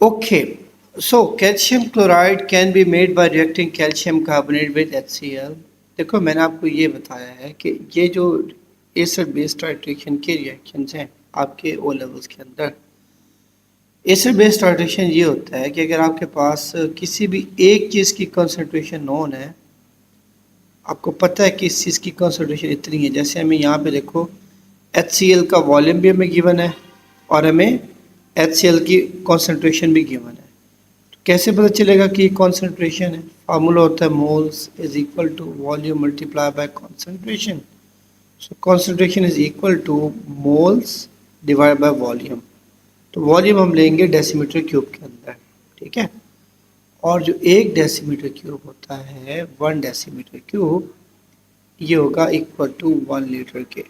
Okay, so calcium chloride can be made by reacting calcium carbonate with HCl. देखो मैंने आपको ये बताया है कि ये जो एसिड बेस टाइट्रेशन के रिएक्शंस हैं आपके ओ लेवल्स के अंदर, एसिड बेस टाइट्रेशन ये होता है कि अगर आपके पास किसी भी एक चीज़ की कंसंट्रेशन नोन है, आपको पता है कि इस चीज़ की कंसंट्रेशन इतनी है, जैसे हमें यहाँ पे देखो HCl का वॉल्यूम भी हमें गिवन है और हमें HCl की कंसंट्रेशन भी गिवन है। तो कैसे पता चलेगा कि कंसंट्रेशन है? फार्मूला होता है moles is equal to volume multiply by concentration. So concentration is equal to moles divide by volume. तो वॉल्यूम हम लेंगे डेसीमीटर क्यूब के अंदर, ठीक है। और जो एक डेसीमीटर क्यूब होता है 1 डेसीमीटर क्यूब, ये होगा इक्वल टू 1 लीटर के।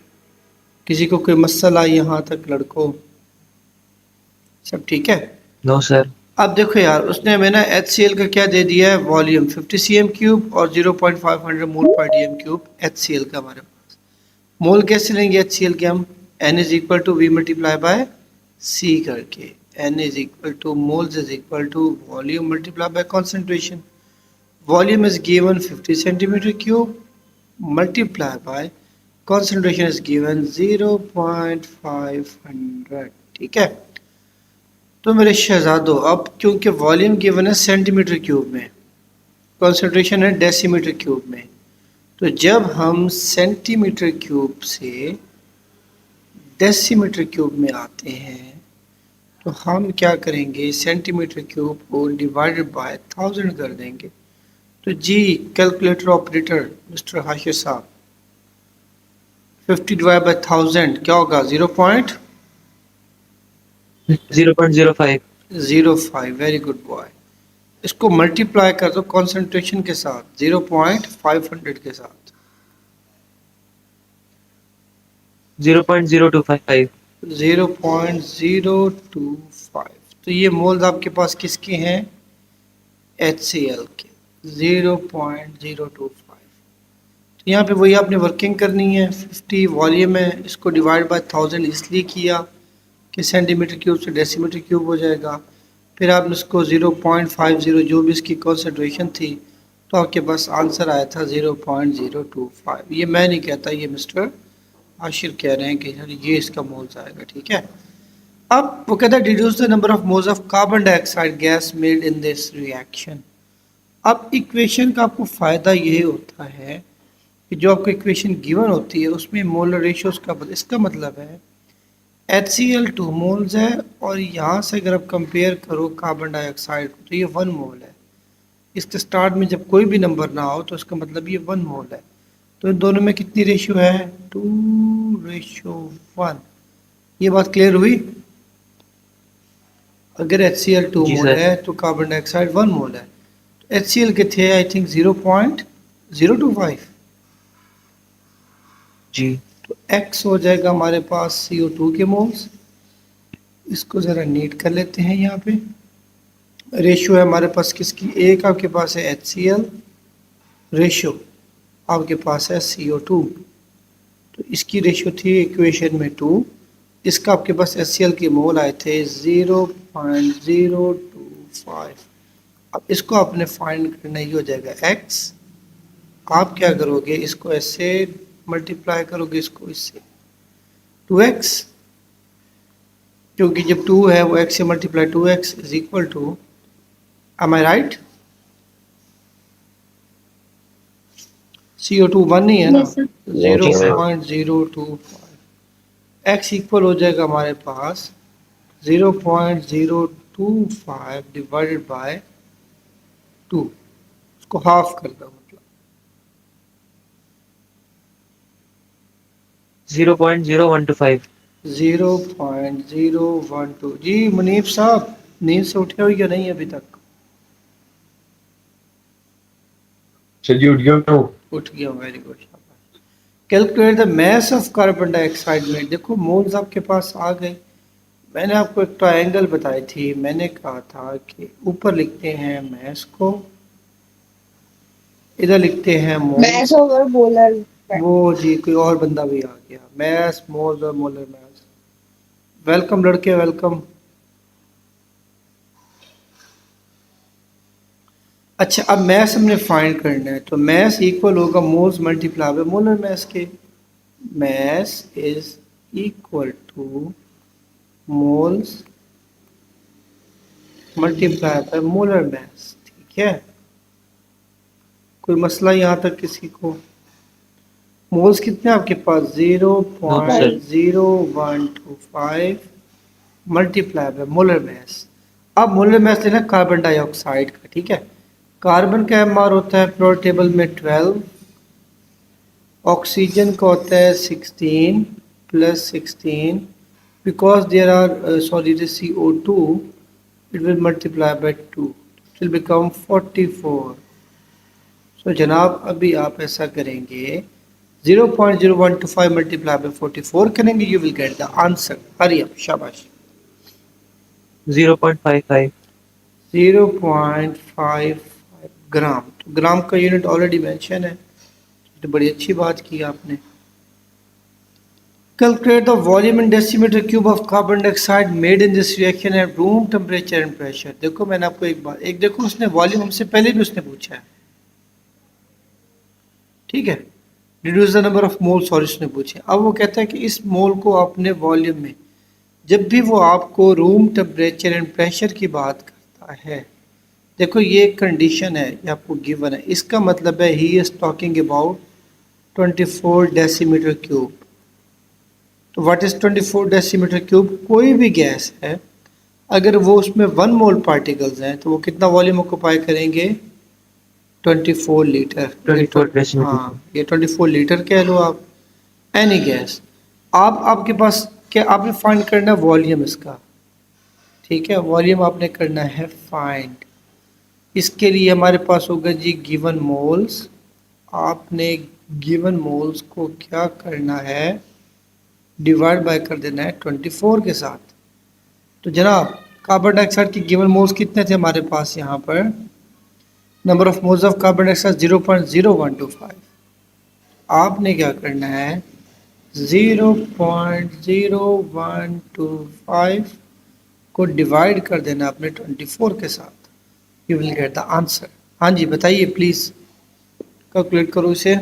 किसी को कोई मसला यहाँ तक लड़कों? सब ठीक है? No sir. अब देखो यार, उसने हमें ना HCl का क्या दे दिया है, वॉल्यूम 50 cm क्यूब और 0.500 मोल पर dm क्यूब HCl का हमारे पास। मोल कैसे लेंगे HCl के हम? N is equal to V multiply by C करके। N is equal to moles is equal to volume multiply by concentration. Volume is given 50 centimetre cube multiply by concentration is given 0.500, ठीक है। तो मेरे शहजादों, अब क्योंकि volume given है centimetre cube में, concentration है डेसीमीटर क्यूब में, तो जब हम सेंटीमीटर क्यूब से डेसीमीटर क्यूब में आते हैं तो हम क्या करेंगे, सेंटीमीटर क्यूब को डिवाइडेड बाय 1000 कर देंगे। तो जी कैलकुलेटर ऑपरेटर मिस्टर हाशिर साहब, 50 डिवाइड बाय 1000 क्या होगा? 0.05। 0.05। Very good boy. इसको मल्टीप्लाई कर दो कॉन्सेंट्रेशन के साथ, 0.500 के साथ, 0.0255। 0.025। तो ये मोल्स आपके पास किसके हैं? HCl के, 0.025। तो यहाँ पे वही आपने वर्किंग करनी है। 50 वॉल्यूम है, इसको डिवाइड बाय 1000 इसलिए किया कि सेंटीमीटर क्यूब से डेसीमीटर क्यूब हो जाएगा। फिर आपने इसको 0.50 जो भी इसकी कॉन्सेंट्रेशन थी, तो आपके पास आंसर आया था 0.025। ये मैं नहीं कहता, ये मिस्टर आशिर कह रहे हैं कि ये इसका मोल्स आएगा, ठीक है। अब वो कहता है deduce the number of moles of carbon dioxide gas made in this reaction. अब इक्वेशन का आपको फ़ायदा ये होता है कि जो आपको इक्वेशन गिवन होती है उसमें मोलर रेशियोज का, इसका मतलब है HCl 2 मोल्स है और यहाँ से अगर आप कंपेयर करो कार्बन डाइऑक्साइड को तो ये 1 मोल है। इसके स्टार्ट में जब कोई भी नंबर ना हो तो इसका मतलब ये 1 मोल है। तो इन दोनों में कितनी रेशियो है? 2:1। ये बात क्लियर हुई? अगर HCl 2 जी मोल सर। है तो कार्बन डाइऑक्साइड 1 मोल है। तो HCl के थे आई थिंक 0.025। जी। तो X हो जाएगा हमारे पास CO2 के मोल्स। इसको ज़रा नीट कर लेते हैं। यहाँ पे रेशियो है हमारे पास किसकी? एक आपके पास है HCl, रेशियो आपके पास है CO2। तो इसकी रेशियो थी इक्वेशन में 2। इसका आपके पास HCl के मोल आए थे 0.025। अब इसको आपने फाइंड करना, ही हो जाएगा X। आप क्या करोगे, इसको ऐसे मल्टीप्लाई करोगे इसको इससे, 2x, क्योंकि जब 2 है वो x से multiply 2x is equal to, am I right? CO2 1 नहीं है ना? 0.025। x इक्वल हो जाएगा हमारे पास 0.025 डिवाइडेड बाय 2। उसको हाफ कर दो, मतलब 0.0125। 0.012। जी मुनीफ साहब, नींद से उठे हो या नहीं अभी तक? चलिए उठ गया हूँ। उठ गया, very good. Calculate the mass of carbon dioxide में, देखो मोल्स आपके पास आ गए। मैंने आपको एक ट्रायंगल बताई थी, मैंने कहा था कि ऊपर लिखते हैं मैस को, इधर लिखते हैं मोल्स। Over bowler. वो जी कोई और बंदा भी आ गया, मैस मोल्स और मोलर मैस। वेलकम लड़के, वेलकम। अच्छा, अब मैस हमने फाइंड करना है, तो मैस इक्वल होगा moles multiply by molar mass के। Mass is equal to moles multiply by molar mass. ठीक है, कोई मसला यहाँ तक किसी को? मोल्स कितने आपके पास? No sir. 0.0125 multiply by molar mass. अब मोलर मैस लेना कार्बन डाइऑक्साइड का। ठीक है, कार्बन का एमआर होता है फ्लोर टेबल में 12, ऑक्सीजन का होता है 16 plus 16, because there are sorry this CO2 it will multiply by 2, it will become 44. So जनाब अभी आप ऐसा करेंगे 0.0125 multiply by 44 करेंगे, you will get the answer. हरी अब शाबाश। 0.55। 0.55 ग्राम, तो ग्राम का यूनिट ऑलरेडी मेंशन है, तो बड़ी अच्छी बात की आपने। Calculate the volume in decimeter cube of carbon dioxide made in this reaction at room temperature and pressure. देखो मैंने आपको एक देखो उसने वॉल्यूम हमसे पहले भी उसने पूछा है। ठीक है, reduce the number of moles और इसने पूछे। अब वो कहता है कि इस मोल को अपने वॉल्यूम में, जब भी वो आपको रूम टेम्परेचर एंड प्रेशर की बात करता है, देखो ये एक कंडीशन है, ये आपको गिवन है, इसका मतलब है he is talking about 24 decimetre cube. तो व्हाट इज 24 डेसीमीटर क्यूब? कोई भी गैस है अगर वो उसमें 1 मोल पार्टिकल्स हैं तो वो कितना वॉल्यूम ऑक्युपाई करेंगे? 24 लीटर। 24 डेसीमीटर। हाँ, ये 24 लीटर कह लो आप। एनी गैस, आपके पास क्या, आपने फाइंड करना है वॉल्यूम इसका। ठीक है, वॉल्यूम आपने करना है फाइंड। इसके लिए हमारे पास होगा जी गिवन मोल्स। आपने गिवन मोल्स को क्या करना है? डिवाइड बाय कर देना है 24 के साथ। तो जनाब कार्बन डाइऑक्साइड की गिवन मोल्स कितने थे हमारे पास यहाँ पर? Number of moles of carbon dioxide 0.0125। आपने क्या करना है? 0.0125 को डिवाइड कर देना अपने 24 के साथ, you will get the answer. हाँ जी बताइए प्लीज, कैलकुलेट करो इसे।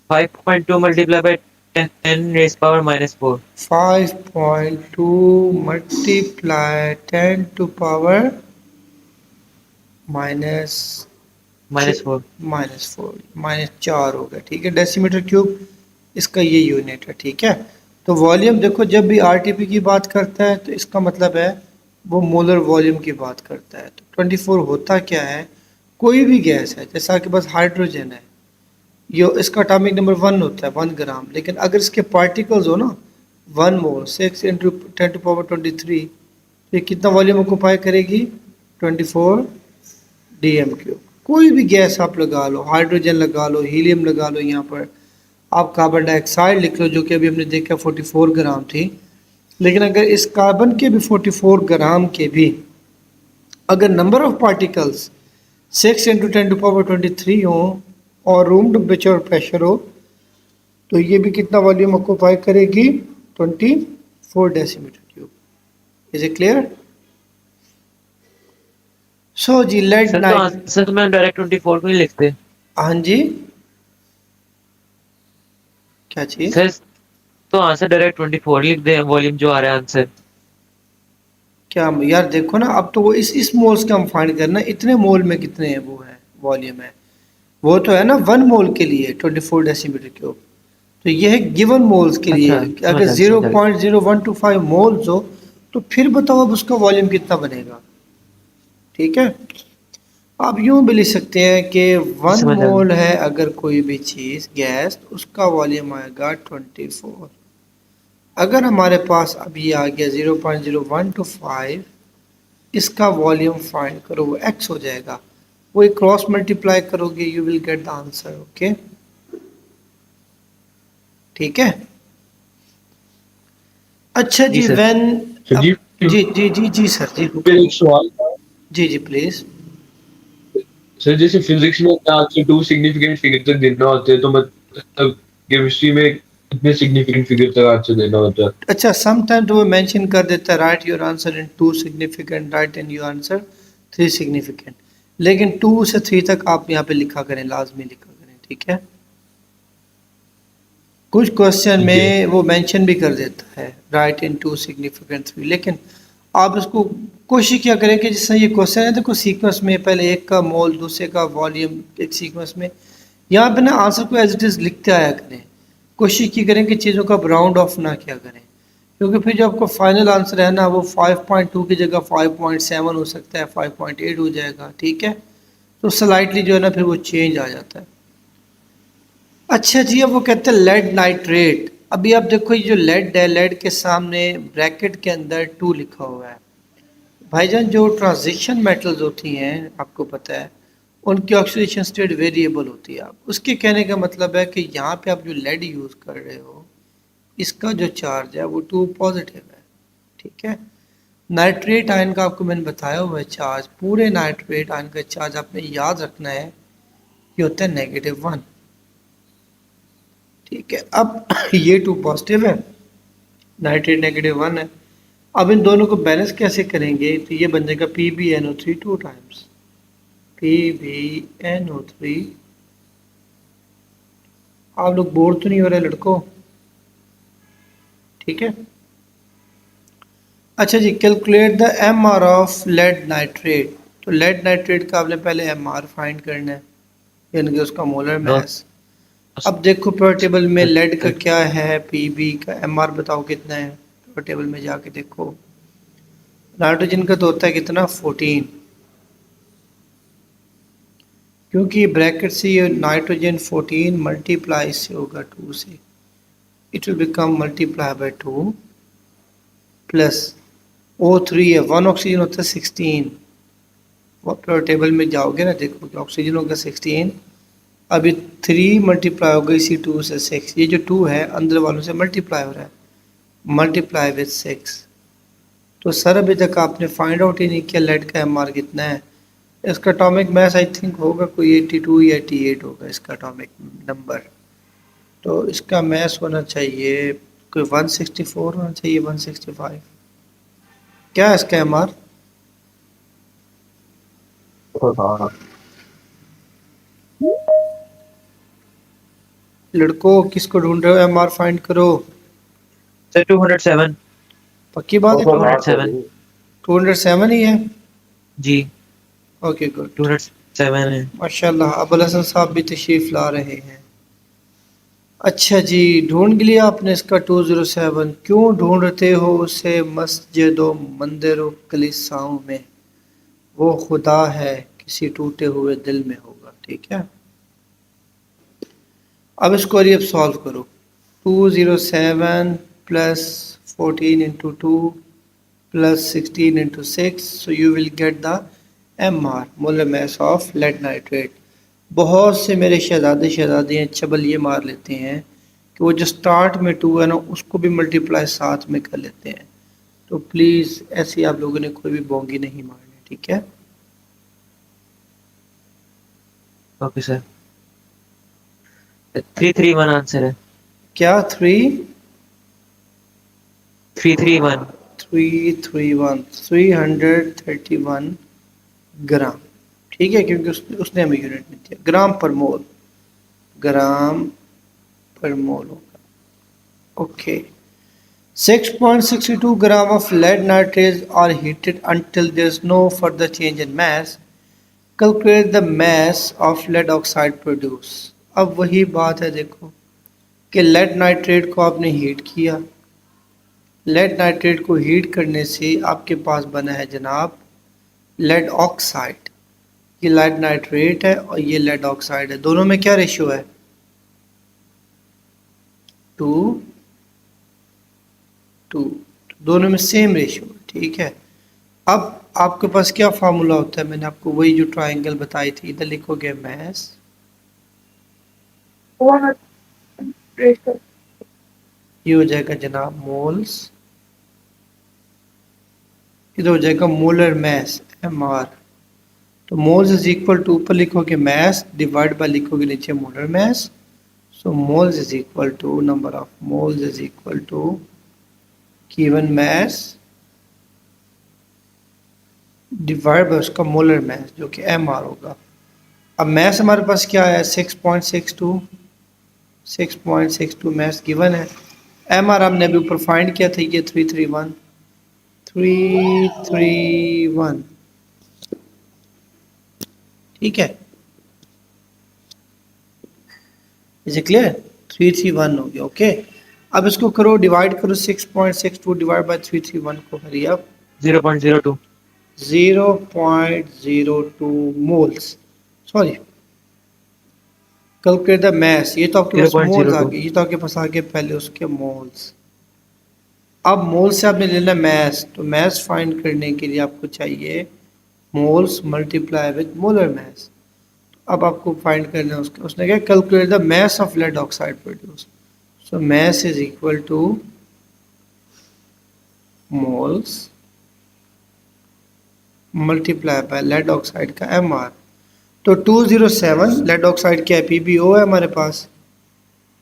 5.2 multiplied by 10 raised power minus 4। 5.2 multiply 10 to power minus -4। -4 हो गया। ठीक है, डेसीमीटर क्यूब इसका ये यूनिट है। ठीक है, तो वॉल्यूम देखो जब भी आरटीपी की बात करता है तो इसका मतलब है वो मोलर वॉल्यूम की बात करता है। तो 24 होता क्या है? कोई भी गैस है, जैसा आपके पास हाइड्रोजन है, ये इसका एटॉमिक नंबर 1 होता है 1 ग्राम, लेकिन अगर इसके पार्टिकल्स हो ना 1 मोल 6 इंटू 10 टू पावर 23, तो ये कितना वॉल्यूम ऑक्युपाई करेगी? 24 डीएम क्यूब। कोई भी गैस आप लगा लो, हाइड्रोजन लगा लो, हीलियम लगा लो, यहाँ पर आप कार्बन डाइऑक्साइड लिख लो जो कि अभी हमने देखा 44 ग्राम थी, लेकिन अगर इस कार्बन के भी 44 ग्राम के भी अगर number of particles 6 into 10 to power 23 हो और रूम टेम्परेचर और प्रेशर हो, तो ये भी कितना वॉल्यूम ऑक्युपाई करेगी? 24 decimetre cube. Is it clear? So जी लेट सर तो आंसर में डायरेक्ट 24 को ही लिखते। हाँ जी, क्या चीज? सर तो आंसर डायरेक्ट 24 लिख दे, वॉल्यूम जो आ रहा है आंसर। क्या यार देखो ना, अब तो वो इस मोल्स का हम फाइंड करना, इतने मोल में कितने हैं वो है वॉल्यूम है, वो तो है ना 1 मोल के लिए 24 डेसीमीटर क्यूब, तो ये है गिवन मोल्स के लिए। अच्छा, अगर समझ आया। 0.0125 मोल्स हो तो फिर बताओ अब उसका वॉल्यूम कितना बनेगा। ठीक है, आप यूं भी लिख सकते हैं कि 1 समझ आया। मोल है अगर कोई भी चीज़ गैस, तो उसका वॉल्यूम आएगा 24। अगर हमारे पास अब ये आ गया 0.0125, इसका वॉल्यूम फाइंड करो, वो x हो जाएगा, वो एक क्रॉस मल्टीप्लाई करोगे, you will get the answer. Okay, ठीक है। अच्छा जी, जी सर। व्हेन सर जी जी जी जी जी सर जी फिर एक सवाल था। जी जी प्लीज। सर जैसे फिजिक्स में आपसे 2 सिग्निफिकेंट फिगर तक देना होते हैं, तो मतलब केमिस्ट्री में कितने सिग्निफिकेंट फिगर तक आपसे देना होता है? अच्छा, समटाइम तो वो मेंशन कर देता है right your answer in 2 significant, right in your answer 3 significant, लेकिन 2 से 3 तक आप यहाँ पे लिखा करें, लाजमी लिखा करें, ठीक है। कुछ क्वेश्चन ठीक में वो मेंशन भी कर देता है राइट इन 2 सिग्निफिकेंट 3, लेकिन आप उसको कोशिश क्या करें कि जिससे ये क्वेश्चन है देखो सीक्वेंस में, पहले एक का मोल, दूसरे का वॉल्यूम, एक सीक्वेंस में, यहाँ पे ना आंसर को एज इट इज़ लिखते आया करें। कोशिश की करें कि चीज़ों का राउंड ऑफ ना किया करें, क्योंकि फिर जो आपको फाइनल आंसर है ना वो 5.2 की जगह 5.7 हो सकता है, 5.8 हो जाएगा, ठीक है। तो स्लाइटली जो है ना फिर वो चेंज आ जाता है। अच्छा जी, अब वो कहते हैं लेड नाइट्रेट। अभी आप देखो ये जो लेड है, लेड के सामने ब्रैकेट के अंदर 2 लिखा हुआ है। भाईजान जो ट्रांजिशन मेटल्स होती हैं आपको पता है उनकी ऑक्सीडेशन स्टेट वेरिएबल होती है। आप उसके कहने का मतलब है कि यहाँ पे आप जो लेड यूज़ कर रहे हो इसका जो चार्ज है वो 2 पॉजिटिव है, ठीक है। नाइट्रेट आयन का आपको मैंने बताया हुआ है चार्ज, पूरे नाइट्रेट आयन का चार्ज आपने याद रखना है ये होता है -1, ठीक है। अब ये 2 पॉजिटिव है, नाइट्रेट -1 है। अब इन दोनों को बैलेंस कैसे करेंगे, तो ये बन जाएगा PbNO3 2 टाइम्स PbNO3। आप लोग बोर तो नहीं हो रहे लड़कों, ठीक है। अच्छा जी, calculate the MR of lead nitrate. तो लेड नाइट्रेट का आपने पहले MR फाइंड करना है, यानी कि उसका मोलर No. मास। अब देखो पर टेबल में लेड का क्या है, Pb का MR बताओ कितना है, पर टेबल में जाके देखो। नाइट्रोजन का तो होता है कितना 14, क्योंकि ब्रैकेट से ये नाइट्रोजन 14 मल्टीप्लाई से होगा 2 से, it will become multiply by 2 plus O3 है, 1 ऑक्सीजन होता है 16। पर टेबल में जाओगे ना देखो कि ऑक्सीजन होगा 16, अभी 3 मल्टीप्लाई होगा इसी 2 से 6, ये जो 2 है अंदर वालों से मल्टीप्लाई हो रहा है, मल्टीप्लाई विद 6। तो सर अभी तक आपने फाइंड आउट ही नहीं किया लेड का MR कितना है। इसका एटॉमिक मास आई थिंक होगा कोई 82 या 88 होगा इसका एटॉमिक नंबर। तो इसका मास होना चाहिए कोई 164 होना चाहिए, 165। क्या है इसका MR? लड़कों किसको ढूंढ रहे हो, MR फाइंड करो। Sir, 207. पक्की बात है 207. 207 ही है, जी, ओके गुड। 207 है। माशाल्लाह अबुल हसन साहब भी तशरीफ ला रहे हैं। अच्छा जी, ढूंढ लिया आपने इसका 207। क्यों ढूंढते हो उसे मस्जिदों मंदिरों कलीसाओं में, वो खुदा है किसी टूटे हुए दिल में होगा, ठीक है। अब इसको अब सॉल्व करो। 207 plus 14 into 2 plus 16 into 6, so you will get the MR molar mass of lead nitrate. बहुत से मेरे शहजादे हैं चबल ये मार लेते हैं कि वो जो स्टार्ट में 2 है ना उसको भी मल्टीप्लाई साथ में कर लेते हैं। तो प्लीज़ ऐसे आप लोगों ने कोई भी बोंगी नहीं मारनी, ठीक है। Okay sir. 331 आंसर है। क्या 331। 331 ग्राम, ठीक है, क्योंकि उसने हमें यूनिट नहीं दिया, ग्राम पर मोल, ग्राम पर मोल होगा, okay. 6.62 gram of lead nitrates are heated until there is no further change in mass. Calculate the mass of lead oxide produce. अब वही बात है देखो कि लेड नाइट्रेट को आपने हीट किया, लेड नाइट्रेट को हीट करने से आपके पास बना है जनाब लेड ऑक्साइड। ये लेड नाइट्रेट है और ये लेड ऑक्साइड है, दोनों में क्या रेशियो है 2:2, दोनों में सेम रेशियो है, ठीक है। अब आपके पास क्या फार्मूला होता है, मैंने आपको वही जो ट्रायंगल बताई थी, इधर लिखोगे मास, ये हो जाएगा जनाब मोल्स, इधर हो जाएगा मोलर मास MR। तो मोल्स इज इक्वल टू, ऊपर लिखोगे मास डिवाइड बाय लिखोगे नीचे molar mass, so moles is equal to number of moles is equal to given mass divide by उसका मोलर मास जो कि एम आर होगा। अब मास हमारे पास क्या है 6.62 मास गिवन है। एम आर हमने अभी ऊपर फाइंड किया था ये 331 ठीक है। इज क्लियर 331 हो गया ओके। अब इसको करो डिवाइड करो 6.62 डिवाइड बाय 331 को हरी अब 0.02 0.02 मोल्स सॉरी कैलकुलेट द मास ये तो आपके पास मोल्स आ 0.02 गए ये तो आपके पास आ गए पहले उसके मोल्स। अब मोल से आपने लेना मास तो मास फाइंड करने के लिए आपको चाहिए moles multiply with molar mass. अब आपको फाइंड करना है उसका उसने क्या calculate the mass of lead oxide produce so mass is equal to moles multiply by lead oxide का एम आर। तो 207 लेड ऑक्साइड क्या है पीबीओ है हमारे पास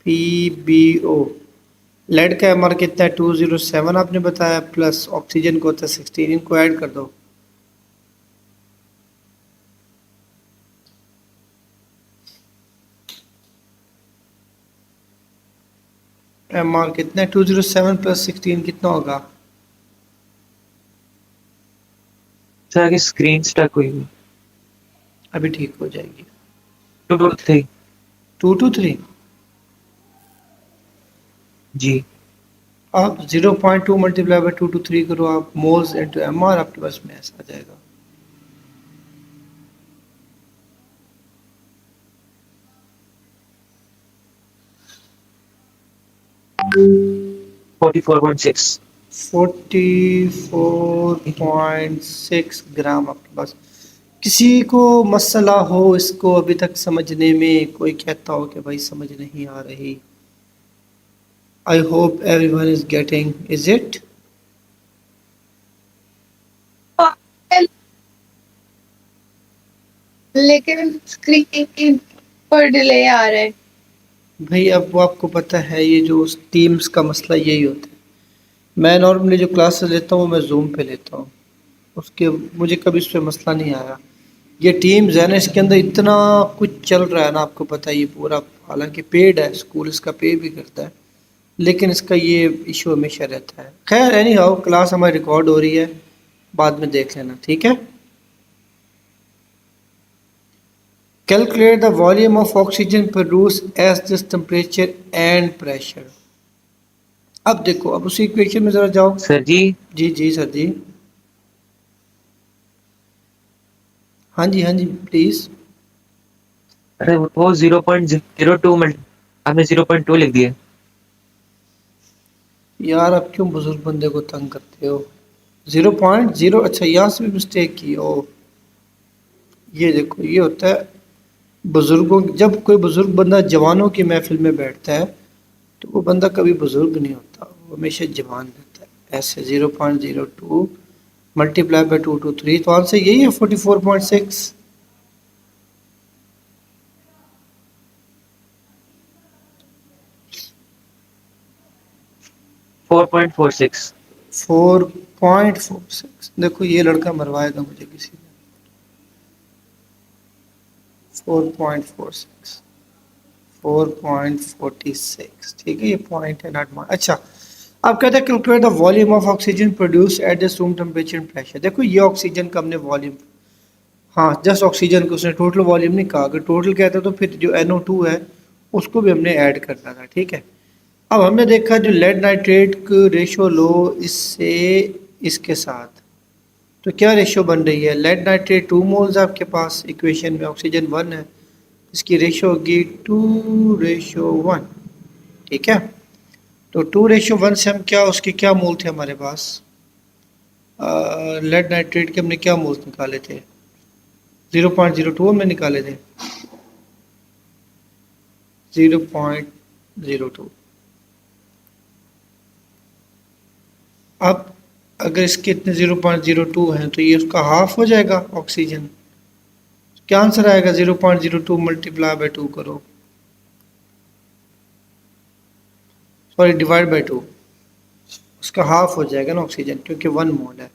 पीबीओ। लेड का एम आर कितना है 207 आपने बताया प्लस ऑक्सीजन को होता है 16 इनको ऐड कर दो। एम आर कितना है 207 प्लस 16 कितना होगा। सर आगे स्क्रीन स्टक हुई है। अभी ठीक हो जाएगी 223 223। जी आप 0.2 मल्टीप्लाई बाय 223 करो आप मोल्स इनटू एम आर आपके पास में ऐसा आ जाएगा। फोर्टी 4.6 44.6 ग्राम आपके पास। किसी को मसला हो इसको अभी तक समझने में कोई कहता हो कि भाई समझ नहीं आ रही। I hope everyone is getting is it. लेकिन स्क्रीन पर डिले आ रहा है। भाई अब वो आपको पता है ये जो टीम्स का मसला यही होता है। मैं नॉर्मली जो क्लासेस लेता हूँ वो मैं जूम पे लेता हूँ उसके मुझे कभी इस पर मसला नहीं आया। ये टीम्स है ना इसके अंदर इतना कुछ चल रहा है ना आपको पता है ये पूरा हालांकि पेड है स्कूल इसका पे भी करता है लेकिन इसका ये इशू हमेशा रहता है। खैर एनी हाउ क्लास हमारी रिकॉर्ड हो रही है बाद में देख लेना ठीक है। Calculate the volume of oxygen produce at this temperature and pressure. अब देखो अब उसी इक्वेशन में जरा जाओ। सर जी जी सर जी हाँ जी प्लीज। अरे वो 0.02 आपने 0.2 लिख दिया। यार अब क्यों बुजुर्ग बंदे को तंग करते हो 0.0 अच्छा यहाँ से भी मिस्टेक की ओ। ये देखो ये होता है बुजुर्गों जब कोई बुजुर्ग बंदा जवानों की महफिल में बैठता है तो वो बंदा कभी बुजुर्ग नहीं होता वो हमेशा जवान रहता है। ऐसे 0.02 मल्टीप्लाई बाय 223 तो आंसर यही है 44.6। 4.46 4.46 देखो ये लड़का मरवाएगा मुझे किसी ने 4.46 4.46 ठीक है ये पॉइंट है नॉट मार्क। अच्छा अब कहते हैं calculate the volume of oxygen produce at the room temperature and pressure. देखो ये ऑक्सीजन का हमने वॉल्यूम हाँ जस्ट ऑक्सीजन को उसने टोटल वॉल्यूम नहीं कहा अगर टोटल कहता तो फिर जो NO2 है उसको भी हमने ऐड करना था ठीक है। अब हमने देखा जो लेड नाइट्रेट का रेशो लो इससे इसके साथ तो क्या रेशो बन रही है लेड नाइट्रेट 2 मोल्स आपके पास इक्वेशन में ऑक्सीजन 1 है इसकी रेशो होगी 2:1 ठीक है। तो 2:1 से हम क्या उसके क्या मोल थे हमारे पास लेड नाइट्रेट के हमने क्या मोल्स निकाले थे 0.02 हमने निकाले थे 0.02। अब अगर इसके इतने 0.02 हैं तो ये उसका हाफ हो जाएगा ऑक्सीजन। क्या आंसर आएगा 0.02 मल्टीप्लाई बाय 2 करो सॉरी डिवाइड बाय 2 उसका हाफ हो जाएगा ना ऑक्सीजन क्योंकि 1 मोल है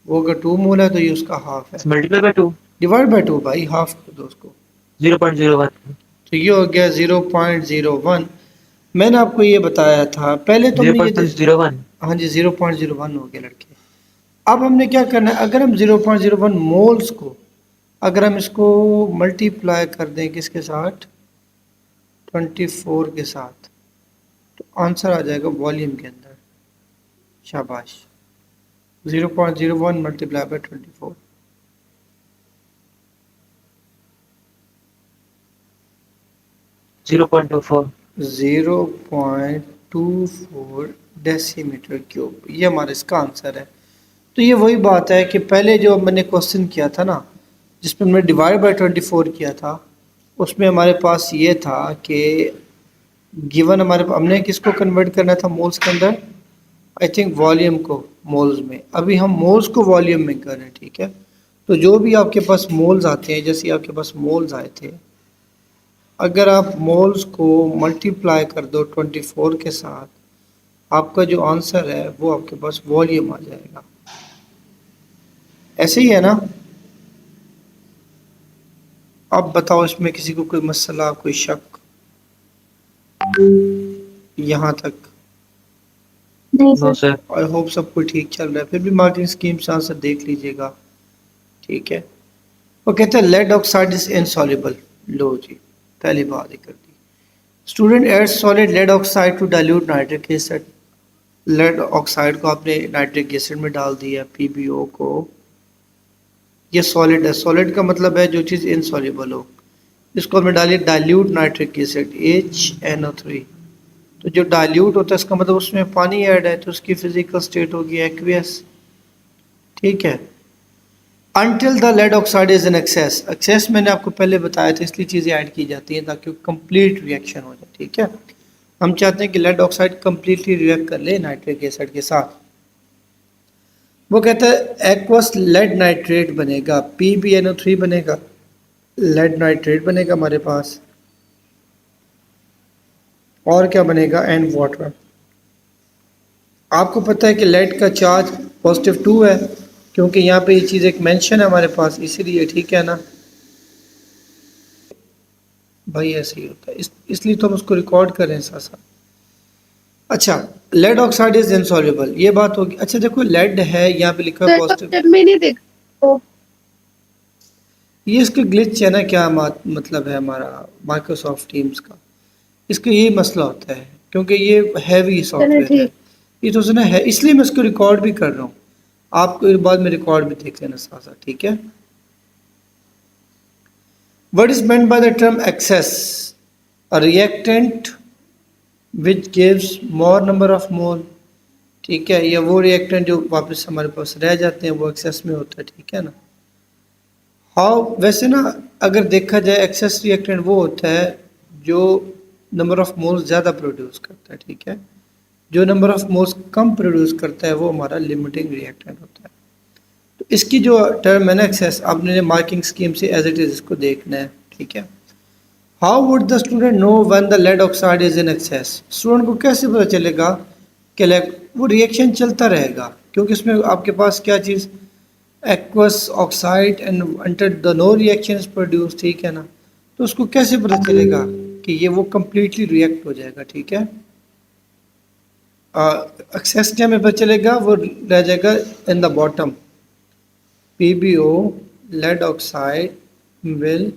वो अगर 2 मोल है तो ये उसका हाफ है, मल्टीप्लाई बाय 2, डिवाइड बाय 2 भाई, हाफ कर दो उसको। 0.01. तो ये हो गया 0.01। मैंने आपको ये बताया था पहले, तो हमने ये 0.01. हाँ जी 0.01 हो गया लड़के। अब हमने क्या करना है, अगर हम 0.01 मोल्स को अगर हम इसको मल्टीप्लाई कर दें किसके साथ, 24 के साथ, तो आंसर आ जाएगा वॉल्यूम के अंदर। शाबाश, 0.01 मल्टीप्लाई बाय 24। 0.24. 0.24 डेसीमीटर क्यूब, ये हमारा इसका आंसर है। तो ये वही बात है कि पहले जो मैंने क्वेश्चन किया था ना, जिसमें हमने डिवाइड बाय 24 किया था, उसमें हमारे पास ये था कि गिवन हमारे हमने किसको कन्वर्ट करना था मोल्स के अंदर, आई थिंक वॉल्यूम को मोल्स में। अभी हम मोल्स को वॉल्यूम में कर रहे हैं, ठीक है। तो जो भी आपके पास मोल्स आते हैं, जैसे आपके पास मोल्स आए थे, अगर आप मोल्स को मल्टीप्लाई कर दो 24 के साथ, आपका जो आंसर है वो आपके पास वॉल्यूम आ जाएगा। ऐसे ही है ना? अब बताओ इसमें किसी को कोई मसला, कोई शक यहाँ तक? नहीं No, sir. sir. I hope सब कुछ ठीक चल रहा है। फिर भी मार्किंग स्कीम से आंसर देख लीजिएगा, ठीक है। वो कहते हैं लेड ऑक्साइड इज इनसॉल्युबल। लो जी, पहली बात ही कर दी। Student add solid lead oxide to dilute nitric acid. Lead oxide को आपने नाइट्रिक एसिड में डाल दिया, PbO को। ये सॉलिड है, सॉलिड का मतलब है जो चीज़ इनसॉल्युबल हो। इसको हमने डाली डाइल्यूट नाइट्रिक एसिड HNO3। तो जो डाइल्यूट होता है इसका मतलब उसमें पानी ऐड है, तो उसकी फिजिकल स्टेट होगी एक्वियस, ठीक है। Until the lead oxide is in excess. Excess मैंने आपको पहले बताया था, इसलिए चीज़ें ऐड की जाती हैं ताकि कंप्लीट रिएक्शन हो जाए, ठीक है। हम चाहते हैं कि लेड ऑक्साइड कंप्लीटली रिएक्ट कर ले नाइट्रिक एसिड के साथ। वो कहता है एक्वस लेड नाइट्रेट बनेगा, PbNO3 बनेगा, लेड नाइट्रेट बनेगा हमारे पास, और क्या बनेगा, एंड वाटर। आपको पता है कि लेड का चार्ज +2 है, क्योंकि यहाँ पे ये चीज़ एक मेंशन है हमारे पास, इसीलिए, ठीक है ना भाई? ऐसे ही होता है, इसलिए तो हम उसको रिकॉर्ड कर रहे हैं साथ साथ। अच्छा, लेड ऑक्साइड इज इनसॉल्युबल, ये बात होगी। अच्छा देखो, लेड है यहाँ पे लिखा है सर पॉजिटिव। जब मैंने देखा तो ये इसका ग्लिच है ना, क्या मतलब है हमारा माइक्रोसॉफ्ट टीम्स का, इसका यही मसला होता है, क्योंकि ये हैवी चलो सॉफ्टवेयर है। ठीक। ये तो सुना है, इसलिए मैं इसको रिकॉर्ड भी कर रहा हूँ, आपको बाद में रिकॉर्ड भी देख लेना साथ साथ, ठीक है। What is meant by the term excess? A reactant which gives more number of mole, ठीक है। या वो रिएक्टेंट जो वापस हमारे पास रह जाते हैं वो एक्सेस में होता है, ठीक है ना। हाउ, वैसे ना अगर देखा जाए एक्सेस रिएक्टेंट वो होता है जो नंबर ऑफ मोल्स ज़्यादा प्रोड्यूस करता है, ठीक है। जो number of moles come produce करता है वो हमारा लिमिटिंग रिएक्टेंट होता है। तो इसकी जो टर्म है ना एक्सेस, आपने मार्किंग स्कीम से एज इट इज़ इसको देखना है, ठीक है। How would the student know when the lead oxide is in excess? Student को कैसे पता चलेगा कि वो रिएक्शन चलता रहेगा, क्योंकि इसमें आपके पास क्या चीज़, aqueous oxide and until the no reaction is produce, ठीक है ना। तो उसको कैसे पता चलेगा कि ये वो कंप्लीटली रिएक्ट हो जाएगा, ठीक है। एक्सेस क्या में पता चलेगा, वो रह जाएगा in the bottom. PbO lead oxide will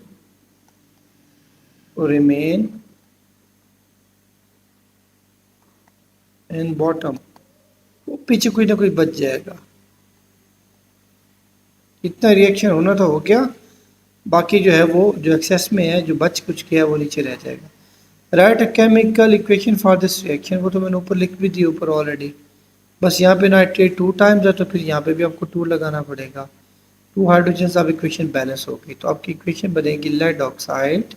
remain in bottom, वो पीछे कोई ना कोई बच जाएगा। इतना रिएक्शन होना तो हो गया, बाकी जो है वो जो एक्सेस में है, जो बच कुछ गया वो नीचे रह जाएगा। Right a chemical equation for this reaction, वो तो मैंने ऊपर लिख भी दी ऊपर ऑलरेडी। बस यहाँ पे नाइट्रेट 2 टाइम्स है, तो फिर यहाँ पे भी आपको 2 लगाना पड़ेगा। 2 हाइड्रोजन, अब इक्वेशन बैलेंस होगी, तो आपकी इक्वेशन बनेगी lead oxide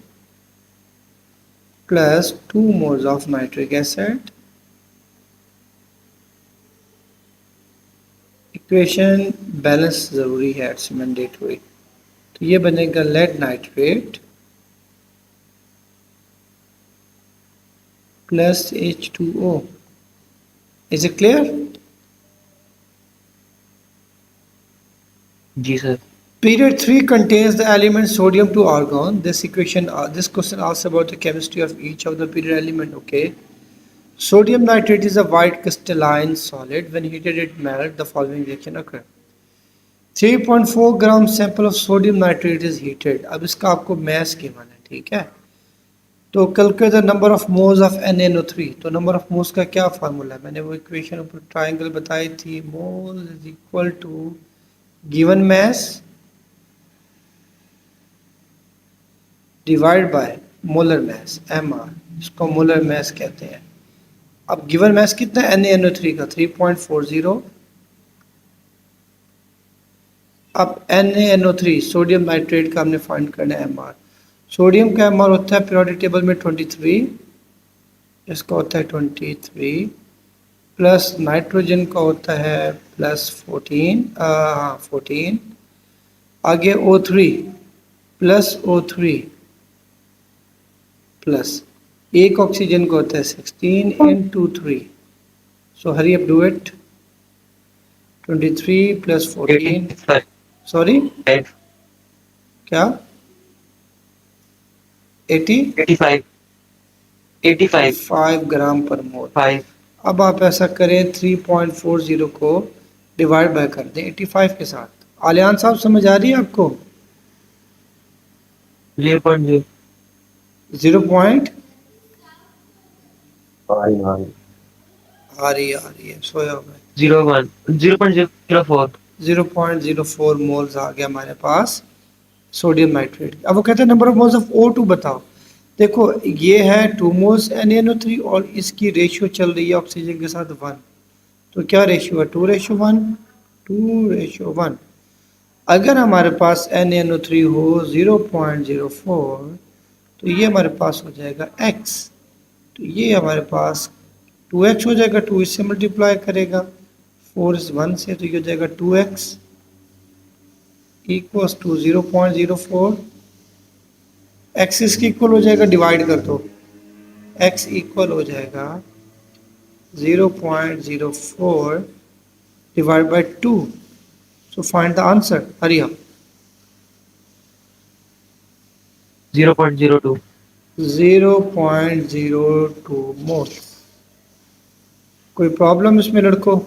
plus 2 moles of nitric acid. Equation balance ज़रूरी है, इट्स मैंडेटरी। तो ये बनेगा lead nitrate plus H2O। Is it clear? जी sir. Period 3 contains the element sodium to argon. This question asks about the chemistry of each of the period element. Okay. Sodium nitrate is a white crystalline solid. When heated, it melts. The following reaction occur. 3.4 gram sample of sodium nitrate is heated. अब इसका आपको mass given है, ठीक है? तो calculate the number of moles of NaNO3. तो number of moles का क्या फार्मूला है? मैंने वो इक्वेशन ऊपर ट्राइंगल बताई थी. Mole is equal to given mass divide by molar mass mr. इसको मोलर मास कहते हैं. अब गिवन मास कितना है NaNO3 का 3.40. अब NaNO3 सोडियम नाइट्रेट का हमने फाइंड करना है mr. सोडियम का mr होता है पीरियोडिक टेबल में 23, इसका होता है 23 प्लस नाइट्रोजन का होता है प्लस 14. आगे O3 प्लस O3 प्लस एक ऑक्सीजन का होता है 16 into 3. So hurry up, do it. 23 plus 14. 85. Sorry, 5. क्या 80 85. 85. 5 ग्राम पर मोल. 5. अब आप ऐसा करें 3.40 को डिवाइड बाय कर दें 85 के साथ. आलियान साहब समझ आ रही है आपको? 0.0. 0 पॉइंट हाँ आ रही है सोया हुआ है. 01. 0.04. 0.04 मोल्स आ गया हमारे पास सोडियम नाइट्रेट. अब वो कहते हैं number of moles of O2 बताओ. देखो ये है 2 मोल्स NaNO3 और इसकी रेशियो चल रही है ऑक्सीजन के साथ 1. तो क्या रेशियो है 2:1. 2:1. अगर हमारे पास NaNO3 हो 0.04 तो ये हमारे पास हो जाएगा x. तो ये हमारे पास 2x हो जाएगा. 2 इससे मल्टीप्लाई करेगा 4 इस 1 से तो ये हो जाएगा 2x इक्वल्स टू 0.04. x इसके इक्वल हो जाएगा, डिवाइड कर दो. x इक्वल हो जाएगा 0.04 divide by 2. So find the answer. Hurry up. 0.02. 0.02 मोल. कोई प्रॉब्लम इसमें लड़कों?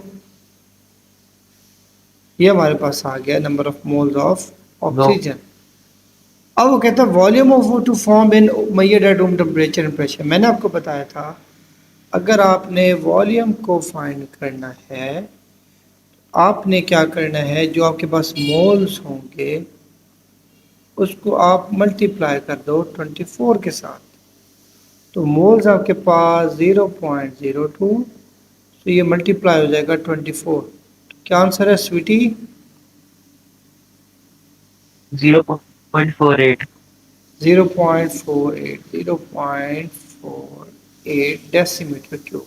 ये हमारे पास आ गया number of moles of oxygen. अब वो कहता है volume of O2 form in measured at room temperature and pressure. मैंने आपको बताया था अगर आपने वॉल्यूम को फाइंड करना है आपने क्या करना है, जो आपके पास मोल्स होंगे उसको आप मल्टीप्लाई कर दो 24 के साथ. तो मोल्स आपके पास 0.02 तो ये मल्टीप्लाई हो जाएगा 24. तो क्या आंसर है स्वीटी? 0.48. 0.48 decimetre cube.